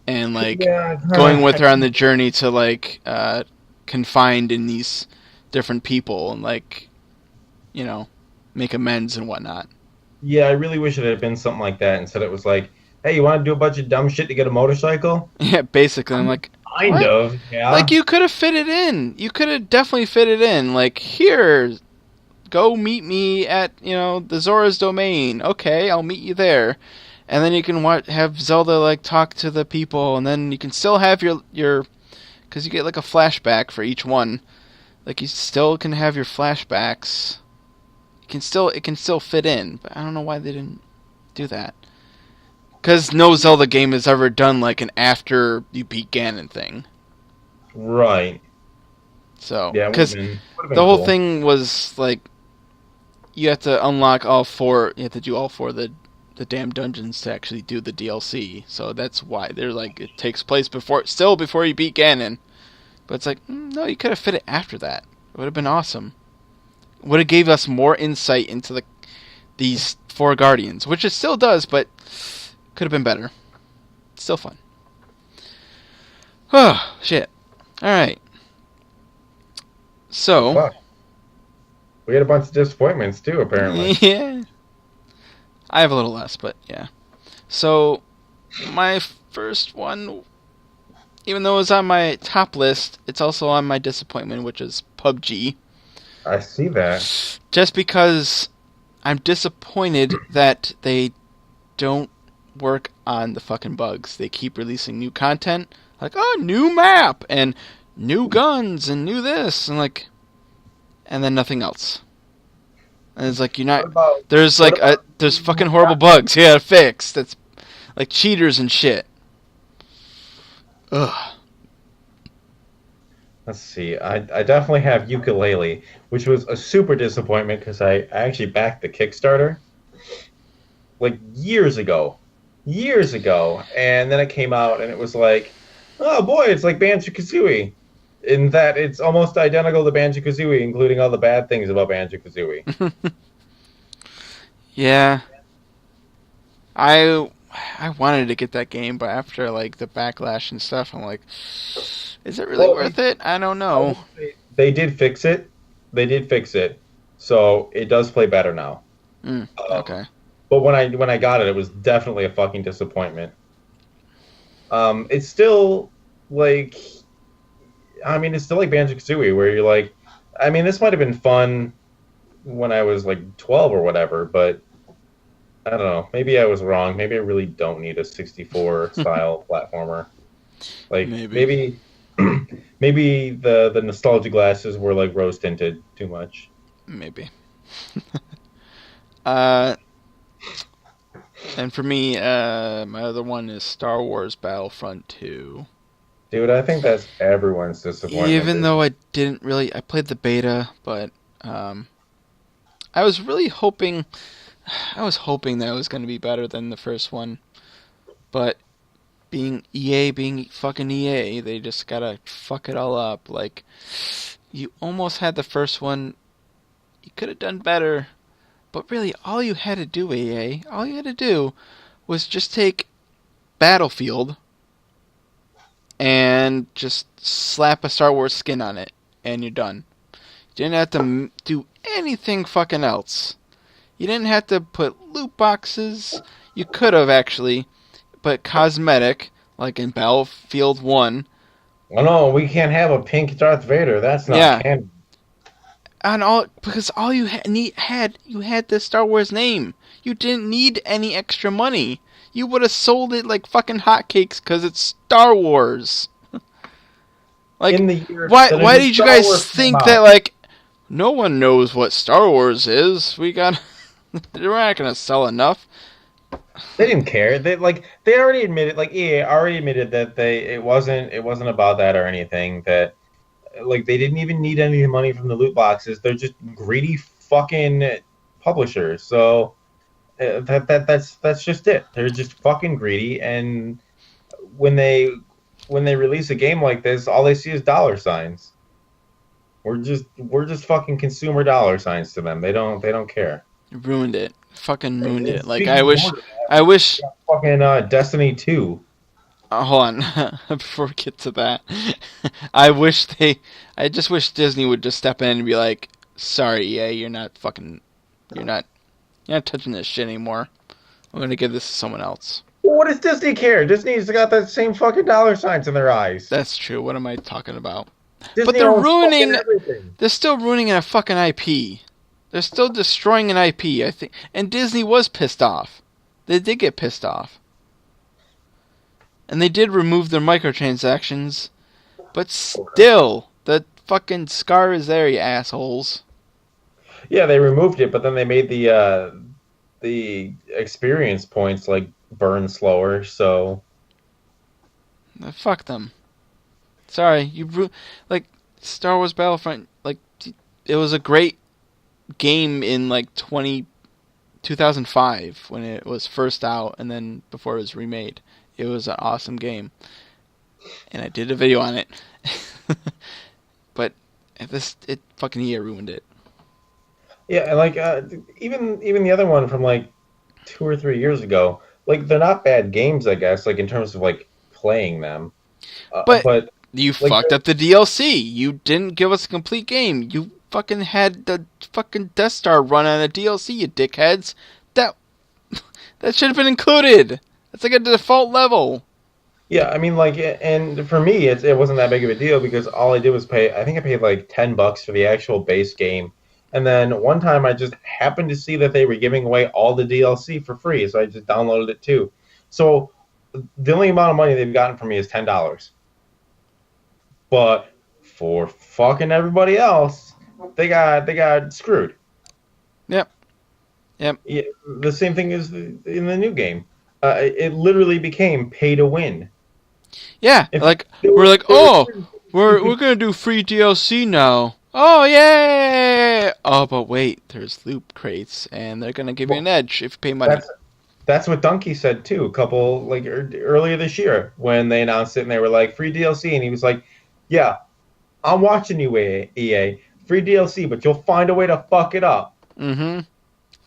and like going with her on the journey to like confined in these different people and like, you know, make amends and whatnot. Yeah, I really wish it had been something like that. Instead, it was like, hey, you want to do a bunch of dumb shit to get a motorcycle? Yeah, basically, I'm like, kind what? of, yeah. Like, you could have fit it in. You could have definitely fit it in. Like, here, go meet me at, you know, the Zora's Domain. Okay, I'll meet you there. And then you can have Zelda, like, talk to the people, and then you can still have your because you get, like, a flashback for each one. Like, you still can have your flashbacks. It can still fit in, but I don't know why they didn't do that. Because no Zelda game has ever done like an after you beat Ganon thing. Right. So, Yeah, because would have the been whole cool. thing was like you have to unlock all four. You have to do all four of the damn dungeons to actually do the DLC. So that's why they're like it takes place before you beat Ganon. But it's like no, you could have fit it after that. It would have been awesome. Would have gave us more insight into these four guardians, which it still does, but could have been better. Still fun. Oh shit. All right. So Fuck. We had a bunch of disappointments too, apparently. yeah, I have a little less, but yeah. So my first one, even though it was on my top list, it's also on my disappointment, which is PUBG. I see that. Just because I'm disappointed that they don't work on the fucking bugs. They keep releasing new content, like, oh, new map, and new guns, and new this, and like, and then nothing else. And it's like, you're not, What about there's what like, about there's fucking horrible bugs you gotta fix. That's like cheaters and shit. Ugh. Let's see. I definitely have Ukulele, which was a super disappointment because I actually backed the Kickstarter like years ago, and then it came out and it was like, oh boy, it's like Banjo-Kazooie, in that it's almost identical to Banjo-Kazooie, including all the bad things about Banjo-Kazooie. Yeah. I I wanted to get that game, but after like the backlash and stuff, I'm like, is it really Well, worth it? I don't I know. will say they did fix it. They did fix it, so it does play better now. Okay. But when I got it, it was definitely a fucking disappointment. It's still like, I mean, it's still like Banjo-Kazooie, where you're like, I mean, this might have been fun when I was like 12 or whatever, but I don't know. Maybe I was wrong. Maybe I really don't need a 64 style platformer. Like Maybe. maybe maybe the nostalgia glasses were like rose tinted too much. Maybe. uh, and for me, my other one is Star Wars Battlefront 2. Dude, I think that's everyone's disappointment. Even though I didn't really, I played the beta, but um, I was really hoping, I was hoping that it was going to be better than the first one. But being EA, being fucking EA, they just gotta fuck it all up. Like, you almost had the first one, you could have done better, but really, all you had to do, EA, all you had to do was just take Battlefield and just slap a Star Wars skin on it, and you're done. You didn't have to do anything fucking else. You didn't have to put loot boxes. You could have actually, but cosmetic, like in Battlefield 1. Oh no, we can't have a pink Darth Vader. That's not Yeah, canon. and all because all you you had the Star Wars name. You didn't need any extra money. You would have sold it like fucking hotcakes because it's Star Wars. In Like, the year why that a why new did you Star guys Wars came think that out. like no one knows what Star Wars is? We got we're not gonna sell enough. They didn't care. They already admitted, like EA already admitted that it wasn't about that or anything. That like they didn't even need any money from the loot boxes. They're just greedy fucking publishers. So that's just it. They're just fucking greedy. And when they when they release a game like this, all they see is dollar signs. We're just fucking consumer dollar signs to them. They don't care. Ruined it. Fucking ruined And it. Like speaking of more, I wish. fucking Destiny 2. Hold on, before we get to that, I wish they. I just wish Disney would just step in and be like, "Sorry, EA, you're not fucking, you're not, you're not touching this shit anymore. I'm gonna give this to someone else." Well, what does Disney care? Disney's got that same fucking dollar signs in their eyes. That's true. What am I talking about? But Disney they're owns fucking ruining. everything. They're still ruining a fucking IP. They're still destroying an IP. I think, and Disney was pissed off. They did get pissed off. And they did remove their microtransactions, but still, the fucking scar is there, you assholes. Yeah, they removed it, but then they made the experience points like burn slower. So Fuck them. Sorry, like Star Wars Battlefront. Like it was a great game in like 2005 when it was first out, and then before it was remade. It was an awesome game, and I did a video on it. But it fucking EA ruined it. yeah, and like even the other one from like 2 or 3 years ago, like they're not bad games, I guess, like in terms of like playing them. But But you like fucked up the DLC. You didn't give us a complete game. You fucking had the fucking Death Star run on a DLC, you dickheads. That that should have been included. That's like a default level. yeah, I mean like, and for me, it wasn't that big of a deal because all I did was pay. I think I paid like $10 for the actual base game, and then one time I just happened to see that they were giving away all the DLC for free, so I just downloaded it too. So the only amount of money they've gotten from me is $10. But for fucking everybody else, they got screwed. Yep. Yep. Yeah, the same thing as in the new game. It literally became pay to win. Yeah. If Like there we're were, like, there oh, were, you we're could, gonna do free DLC now. Oh yay! Oh, but wait, there's loot crates, and they're gonna give you well, an edge if you pay money. that's what Donkey said too. A couple like earlier this year when they announced it, and they were like free DLC, and he was like, "Yeah, I'm watching you, EA. Free DLC, but you'll find a way to fuck it up." Mm-hmm.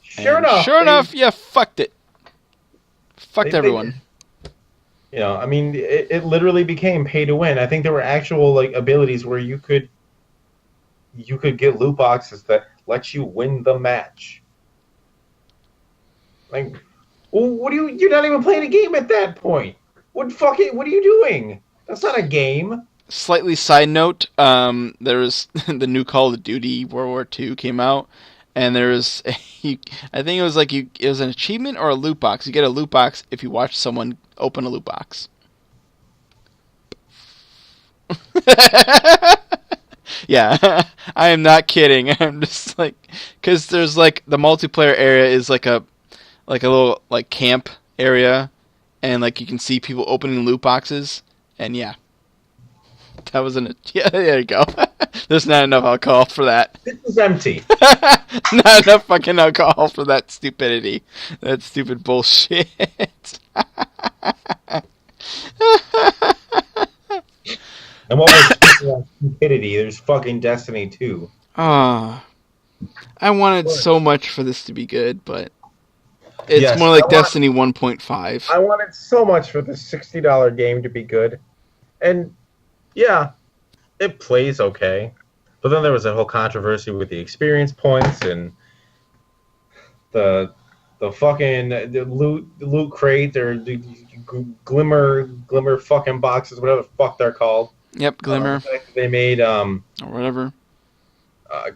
Sure And enough, sure enough, yeah, fucked it. Fucked they everyone. did. I mean, it literally became pay to win. I think there were actual like abilities where you could get loot boxes that let you win the match. Like, well, what do you? You're not even playing a game at that point. What are you doing? That's not a game. Slightly side note, there was the new Call of Duty World War II came out, and there was I think it was like it was an achievement or a loot box. You get a loot box if you watch someone open a loot box. Yeah, I am not kidding. I'm just like, because there's like the multiplayer area is like a little like camp area, and like you can see people opening loot boxes, and yeah, that was yeah. There you go. There's not enough alcohol for that. This is empty. Not enough fucking alcohol for that stupidity. That stupid bullshit. And what was speaking of stupidity? There's fucking Destiny 2. Ah, I wanted so much for this to be good, but it's Yes, more like Destiny 1.5. I wanted so much for this $60 game to be good, and yeah, it plays okay. But then there was a whole controversy with the experience points and the fucking the loot crate or the glimmer fucking boxes, whatever the fuck they're called. Yep, Glimmer They made or whatever.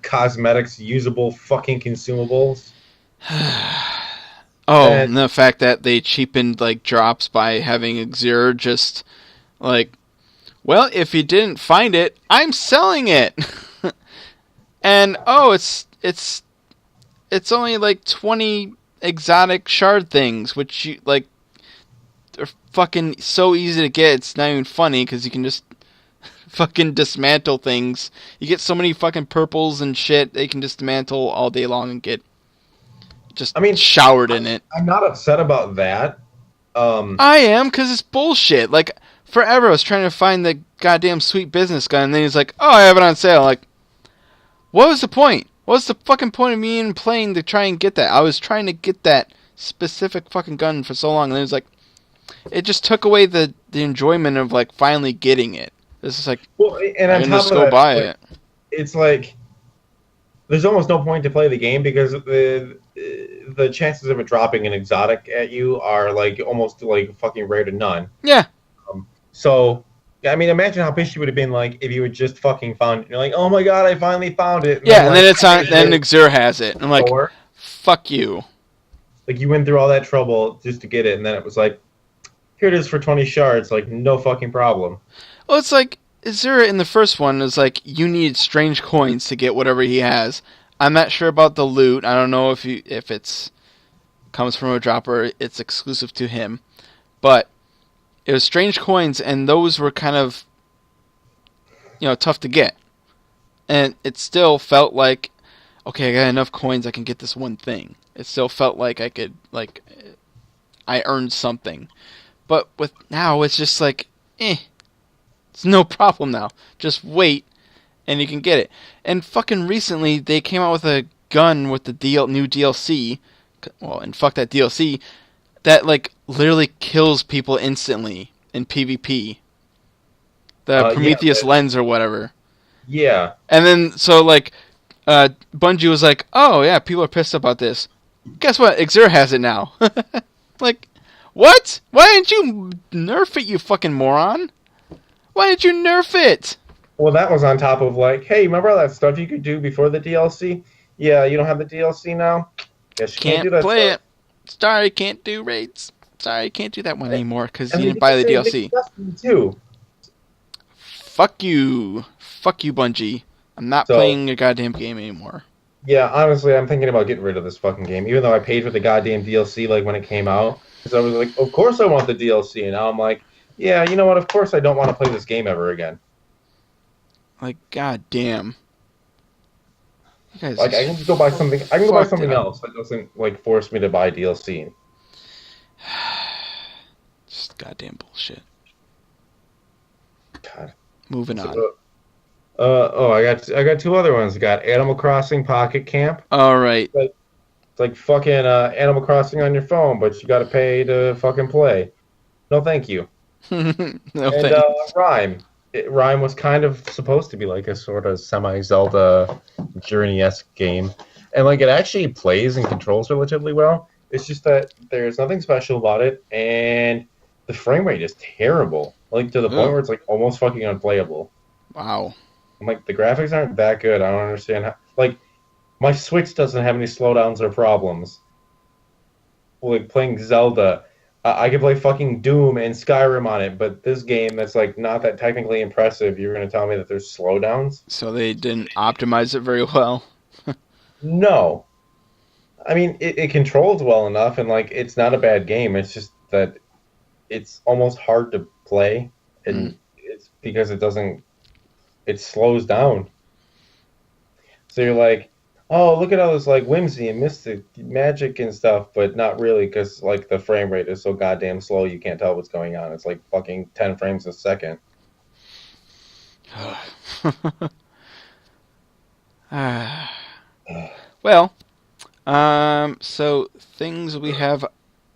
cosmetics usable fucking consumables. Oh, And and the fact that they cheapened like drops by having Xur just like, well, if you didn't find it, I'm selling it. And oh, it's only like 20 exotic shard things, which you like are fucking so easy to get. It's not even funny because you can just fucking dismantle things. You get so many fucking purples and shit. They can dismantle all day long and get just I mean, showered in it. I'm not upset about that. I am, because it's bullshit. Like, forever I was trying to find the goddamn sweet business gun, and then he's like, oh, I have it on sale. Like, what was the point? What's the fucking point of me even playing to try and get that? I was trying to get that specific fucking gun for so long, and then it's like, it just took away the enjoyment of, like, finally getting it. This is like, Well, and I on can top just of go that, buy it. it's like there's almost no point to play the game because the chances of it dropping an exotic at you are like almost like fucking rare to none. Yeah. So, I mean, imagine how pissed you would have been like if you had just fucking found it. You're like, oh my god, I finally found it. Yeah, and then like, it's on. Then Xur has it. I'm like, or, fuck you. like you went through all that trouble just to get it, and then it was like, here it is for 20 shards. Like, no fucking problem. Well, it's like Xur in the first one is like you need strange coins to get whatever he has. I'm not sure about the loot. I don't know if it's comes from a dropper. It's exclusive to him. But it was strange coins, and those were kind of, tough to get. And it still felt like, okay, I got enough coins, I can get this one thing. It still felt like I could, I earned something. But with now, it's just like, it's no problem now. Just wait, and you can get it. And fucking recently, they came out with a gun with the new DLC. Well, and fuck that DLC. That, literally kills people instantly in PvP. The Prometheus lens or whatever. Yeah. And then, so, Bungie was like, oh, yeah, people are pissed about this. Guess what? Xur has it now. What? Why didn't you nerf it, you fucking moron? Why did you nerf it? Well, that was on top of hey, remember all that stuff you could do before the DLC? Yeah, you don't have the DLC now? Guess you can't do that play stuff. it. Sorry, can't do raids. Sorry, can't do that one anymore because you didn't buy the DLC. Too. Fuck you. Fuck you, Bungie. I'm not playing a goddamn game anymore. Yeah, honestly, I'm thinking about getting rid of this fucking game, even though I paid for the goddamn DLC when it came out. Because I was like, of course I want the DLC, and now I'm like, yeah, you know what? Of course I don't want to play this game ever again. Goddamn. You guys I can just go buy something. I can go buy something else that doesn't force me to buy DLC. Just goddamn bullshit. God. Moving on. I got two other ones. I got Animal Crossing Pocket Camp. All right. It's like fucking Animal Crossing on your phone, but you got to pay to fucking play. No, thank you. Thanks. Rhyme. Rhyme was kind of supposed to be like a sort of semi-Zelda Journey-esque game. And it actually plays and controls relatively well. It's just that there's nothing special about it, and the frame rate is terrible. To the point where it's almost fucking unplayable. Wow. I'm the graphics aren't that good. I don't understand how. My Switch doesn't have any slowdowns or problems. Playing Zelda, I could play fucking Doom and Skyrim on it, but this game that's not that technically impressive, you're gonna tell me that there's slowdowns? So they didn't optimize it very well? No. I mean, it controls well enough, and it's not a bad game. It's just that it's almost hard to play, and it's because it slows down. So you're oh, look at all this whimsy and mystic magic and stuff, but not really, because the frame rate is so goddamn slow you can't tell what's going on. It's fucking 10 frames a second. Well, so things we have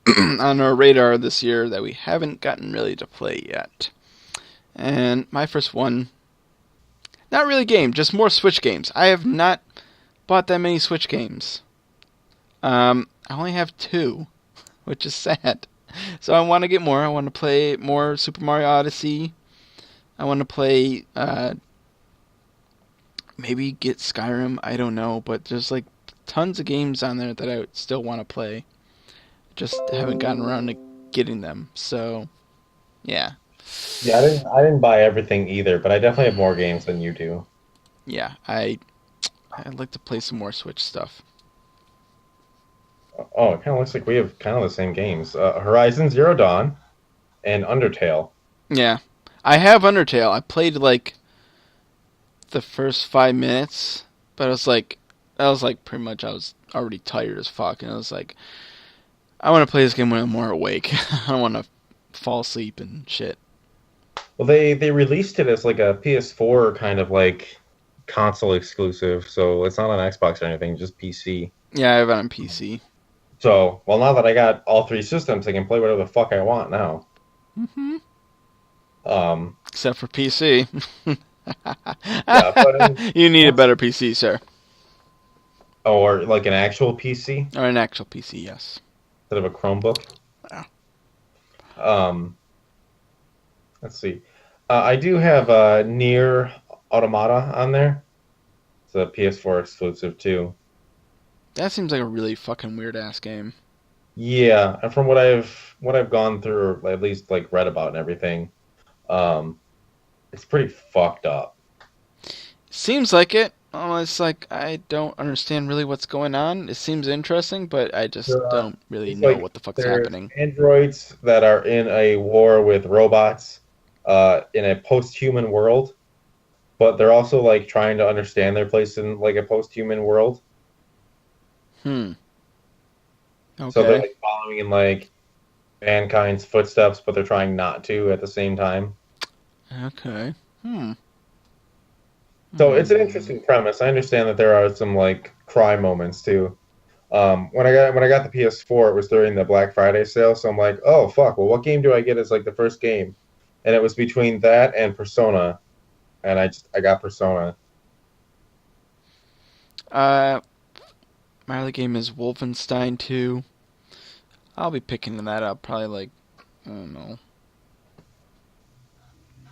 on our radar this year that we haven't gotten really to play yet. And my first one, not really game, just more Switch games. I have not bought that many Switch games. I only have 2, which is sad. So I want to get more. I want to play more Super Mario Odyssey. I want to play, maybe get Skyrim. I don't know, but there's tons of games on there that I still want to play. Just haven't gotten around to getting them. So, yeah. Yeah, I didn't buy everything either, but I definitely have more games than you do. Yeah, I'd like to play some more Switch stuff. Oh, it kind of looks like we have kind of the same games. Horizon Zero Dawn and Undertale. Yeah. I have Undertale. I played the first 5 minutes, but I was pretty much, I was already tired as fuck, and I was I want to play this game when I'm more awake. I don't want to fall asleep and shit. Well, they released it as a PS4 kind of console exclusive, so it's not on Xbox or anything, just PC. Yeah, I have it on PC. So, well, now that I got all 3 systems, I can play whatever the fuck I want now. Mm-hmm. Except for PC. Yeah, but you need a better PC, sir. Or an actual PC? Or an actual PC, yes. Instead of a Chromebook? Yeah. Let's see. I do have Nier Automata on there. It's a PS4 exclusive too. That seems like a really fucking weird ass game. Yeah, and from what I've gone through, or at least read about and everything, it's pretty fucked up. Seems like it. It's like I don't understand really what's going on. It seems interesting, but I just There are, don't really it's know like what the fuck's there's happening. androids that are in a war with robots in a post-human world, but they're also like trying to understand their place in like a post-human world. Hmm. So they're Okay. like following in like mankind's footsteps, but they're trying not to at the same time. Okay. Hmm. So it's an Hmm. interesting premise. I understand that there are some like cry moments too. When I got the PS4, it was during the Black Friday sale, so I'm like, oh fuck, well, what game do I get as like the first game? And it was between that and Persona, and I got Persona. Uh, my other game is Wolfenstein 2. I'll be picking that up probably like I don't know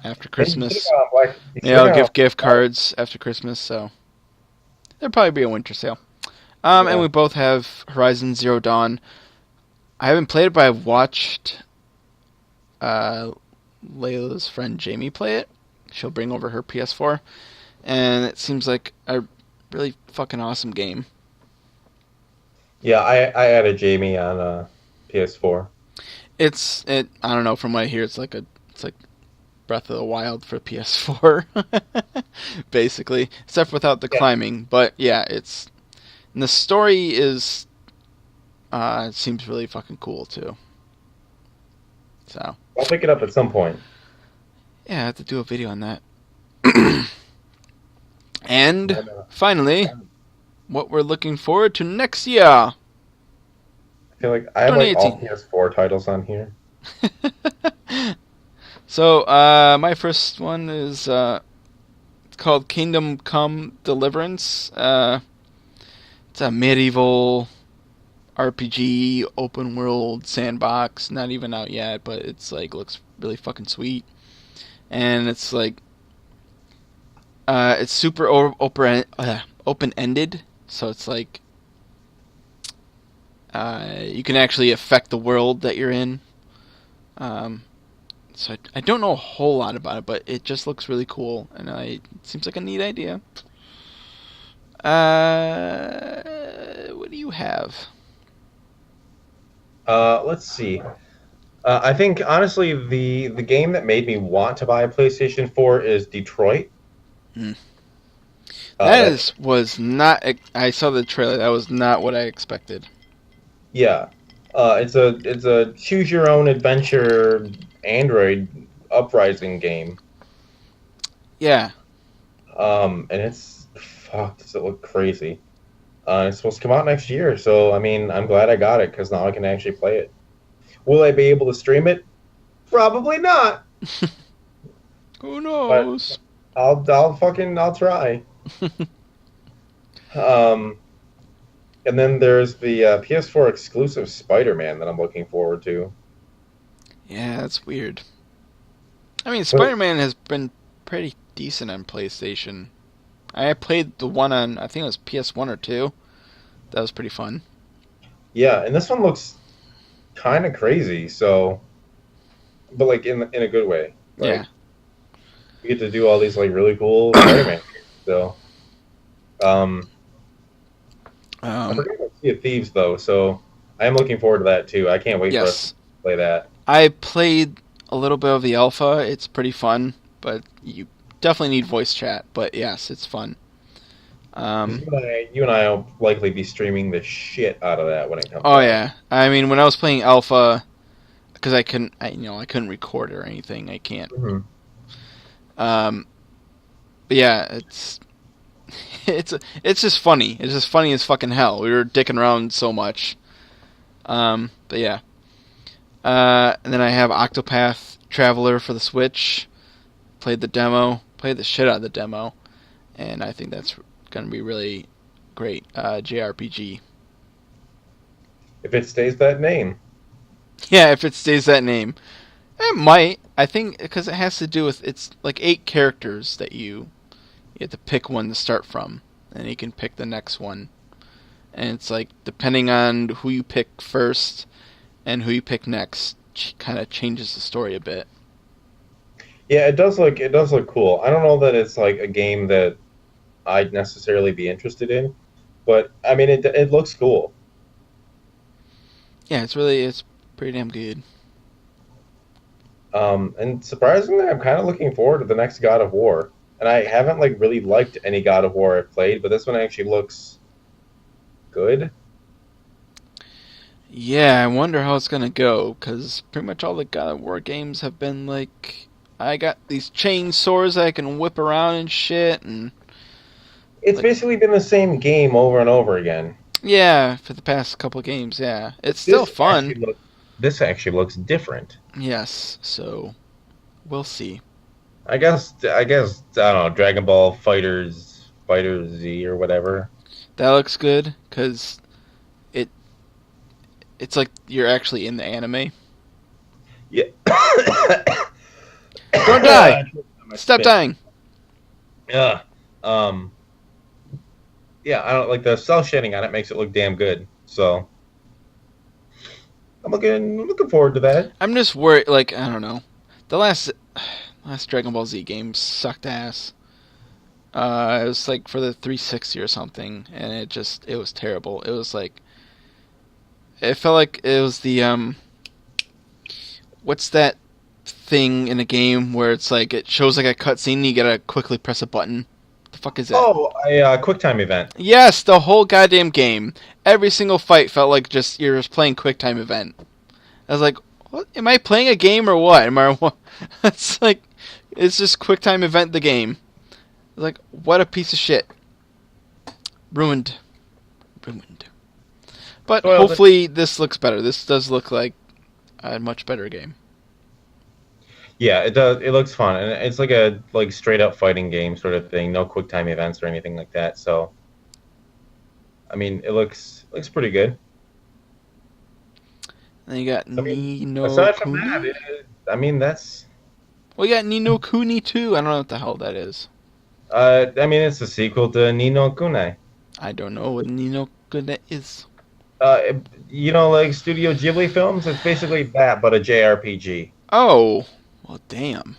after And you should have Christmas. got on Black. You should Yeah, have I'll got on give gift Black cards after Christmas, so there'll probably be a winter sale. Friday. And Yeah. we both have Horizon Zero Dawn. I haven't played it, but I've watched uh, Layla's friend Jamie play it. She'll bring over her PS4, and it seems like a really fucking awesome game. Yeah, I added Jamie on PS4. It. I don't know. From what I hear, it's like Breath of the Wild for PS4, basically, except without the Yeah, climbing. But yeah, it's and the story is it seems really fucking cool too. So I'll pick it up at some point. yeah, I have to do a video on that. And And, finally, what we're looking forward to next year, I feel like I have like all 2018. PS4 titles on here. So my first one is it's called Kingdom Come Deliverance. It's a medieval RPG open world sandbox. Not even out yet, but it's like looks really fucking sweet. And it's like it's super open ended. So it's like you can actually affect the world that you're in. Um, so I don't know a whole lot about it, but it just looks really cool, and it seems like a neat idea. What do you have? Let's see. I think honestly, the game that made me want to buy a PlayStation 4 is Detroit. Hmm. That's Was not. I saw the trailer. That was not what I expected. Yeah. It's a choose your own adventure Android uprising game. Yeah. And it's fuck, does it look crazy? It's supposed to come out next year, so I mean, I'm glad I got it because now I can actually play it. Will I be able to stream it? Probably not, Who but knows? I'll try. Um, and then there's the PS4 exclusive Spider-Man that I'm looking forward to. Yeah, that's weird. I mean, But Spider-Man has been pretty decent on PlayStation. I played the one on I think it was PS1 or two. That was pretty fun. yeah, and this one looks kind of crazy. So, but like in a good way. Yeah. Like you get to do all these like really cool Spider-Man games. So, um, I um. forgot about Sea of Thieves though, so I am looking forward to that too. I can't wait for us to Yes. play that. I played a little bit of the alpha. It's pretty fun, but you definitely need voice chat. But yes, it's fun. Because Um, you and I will likely be streaming the shit out of that when it comes oh out. yeah. I mean, when I was playing alpha, because I couldn't record it or anything. I can't. Hmm. Um, but yeah, it's it's just funny. It's just funny as fucking hell. We were dicking around so much. But yeah. And then I have Octopath Traveler for the Switch. Played the demo. Played the shit out of the demo, and I think that's gonna be really great. JRPG. If it stays that name, Yeah, if it stays that name, it might. I think because it has to do with it's like 8 characters that you have to pick one to start from, and you can pick the next one. And it's like depending on who you pick first and who you pick next, kind of changes the story a bit. yeah, it does look cool. I don't know that it's like a game that I'd necessarily be interested in. But I mean, it looks cool. Yeah, it's pretty damn good. And surprisingly, I'm kind of looking forward to the next God of War. And I haven't like really liked any God of War I've played, but this one actually looks good. Yeah, I wonder how it's gonna go, because pretty much all the God of War games have been like, I got these chain swords I can whip around and shit, and It's like, basically been the same game over and over again. yeah, for the past couple games, yeah. It's still This fun. actually look this actually looks different. Yes, so we'll see. I guess I don't know, Dragon Ball Fighter Z or whatever. That looks good, because it it's like you're actually in the anime. Yeah. Don't die! My Stop spit. dying! Yeah. Um yeah, I don't like the cell shading on it makes it look damn good. So I'm looking forward to that. I'm just worried, like, I don't know. The last Dragon Ball Z game sucked ass. It was like for the 360 or something, and it was terrible. It was like, it felt like it was the, what's that thing in a game where it's like, it shows like a cutscene and you gotta quickly press a button? What the fuck is that? Oh, a QuickTime event. Yes, the whole goddamn game. Every single fight felt like just, you're just playing QuickTime event. I was like, what? Am I playing a game or what? It's like, it's just QuickTime event the game. Like, what a piece of shit. Ruined. Ruined. But Well, hopefully this looks better. This does look like a much better game. yeah, it does. It looks fun, and it's like a straight up fighting game sort of thing. No QuickTime events or anything like that. So, I mean, it looks pretty good. And then you got I mean, Nino aside from that, Kuni. I mean, that's. Well, you got Ninokuni too. I don't know what the hell that is. I mean, it's a sequel to Ninokuni. I don't know what Ninokuni is. Like Studio Ghibli films. It's basically that, but a JRPG. Oh, well, damn.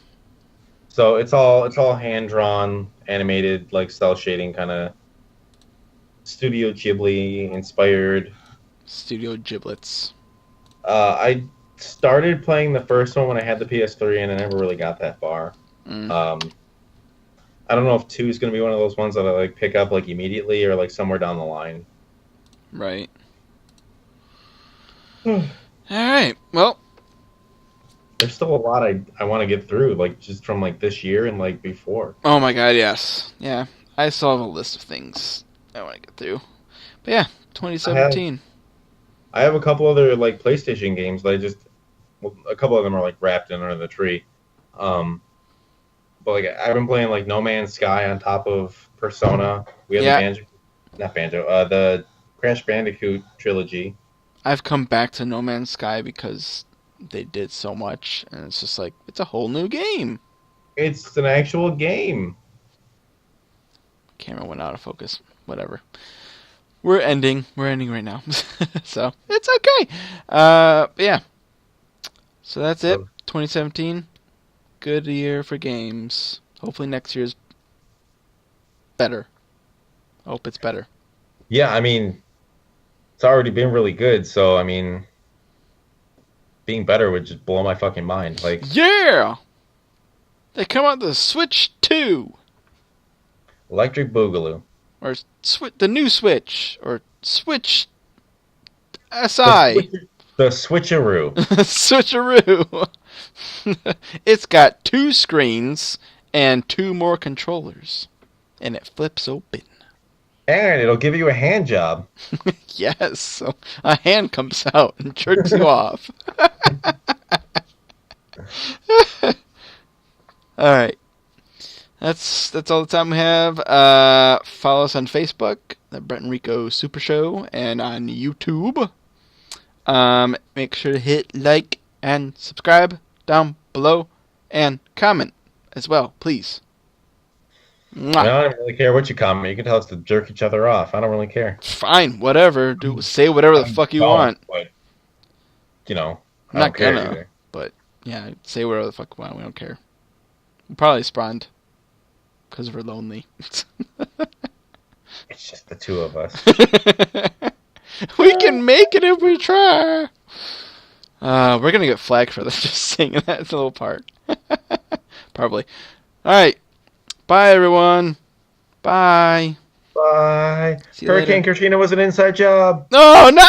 So it's all hand drawn, animated, like cell shading kind of Studio Ghibli inspired. Studio Giblets. I started playing the first one when I had the PS3, and I never really got that far. Mm, Um, I don't know if two is going to be one of those ones that I like pick up like immediately or like somewhere down the line. right. All right. Well, There's still a lot I want to get through, like just from like this year and like before. oh my god, yes. Yeah. I still have a list of things I want to get through. But yeah, I have 2017. I have a couple other like PlayStation games that well, a couple of them are like wrapped in under the tree. Um, but like I've been playing like No Man's Sky on top of Persona. We have the Yeah, the Crash Bandicoot trilogy. I've come back to No Man's Sky because they did so much, and it's just like, it's a whole new game. It's an actual game. Camera went out of focus. Whatever. We're ending. We're ending right now. So, it's okay. But yeah. So that's it. So 2017. Good year for games. Hopefully next year's better. I hope it's better. yeah, I mean it's already been really good. So I mean, being better would just blow my fucking mind. Like Yeah! They come out the Switch 2. Electric Boogaloo, Or the new Switch. Or Switch the SI. the switcheroo. Switcheroo. It's got 2 screens and 2 more controllers. And it flips open. And it'll give you a hand job. Yes. So a hand comes out and jerks you off. Alright. That's all the time we have. Follow us on Facebook, the Brett and Rico Super Show, and on YouTube. Make sure to hit like and subscribe down below, and comment as well, please. I Mwah. don't really care what you comment. You can tell us to jerk each other off. I don't really care. Fine, whatever. Say whatever the I fuck you don't, want. but I I'm not don't care gonna, either. but yeah, say whatever the fuck you want. We don't care. We'll probably spawned. because we're lonely. It's just the two of us. We can make it if we try. We're gonna get flagged for this, just singing that little part. Probably. Alright. Bye, everyone. Bye. Bye. See you Hurricane later. Katrina was an inside job. No, no!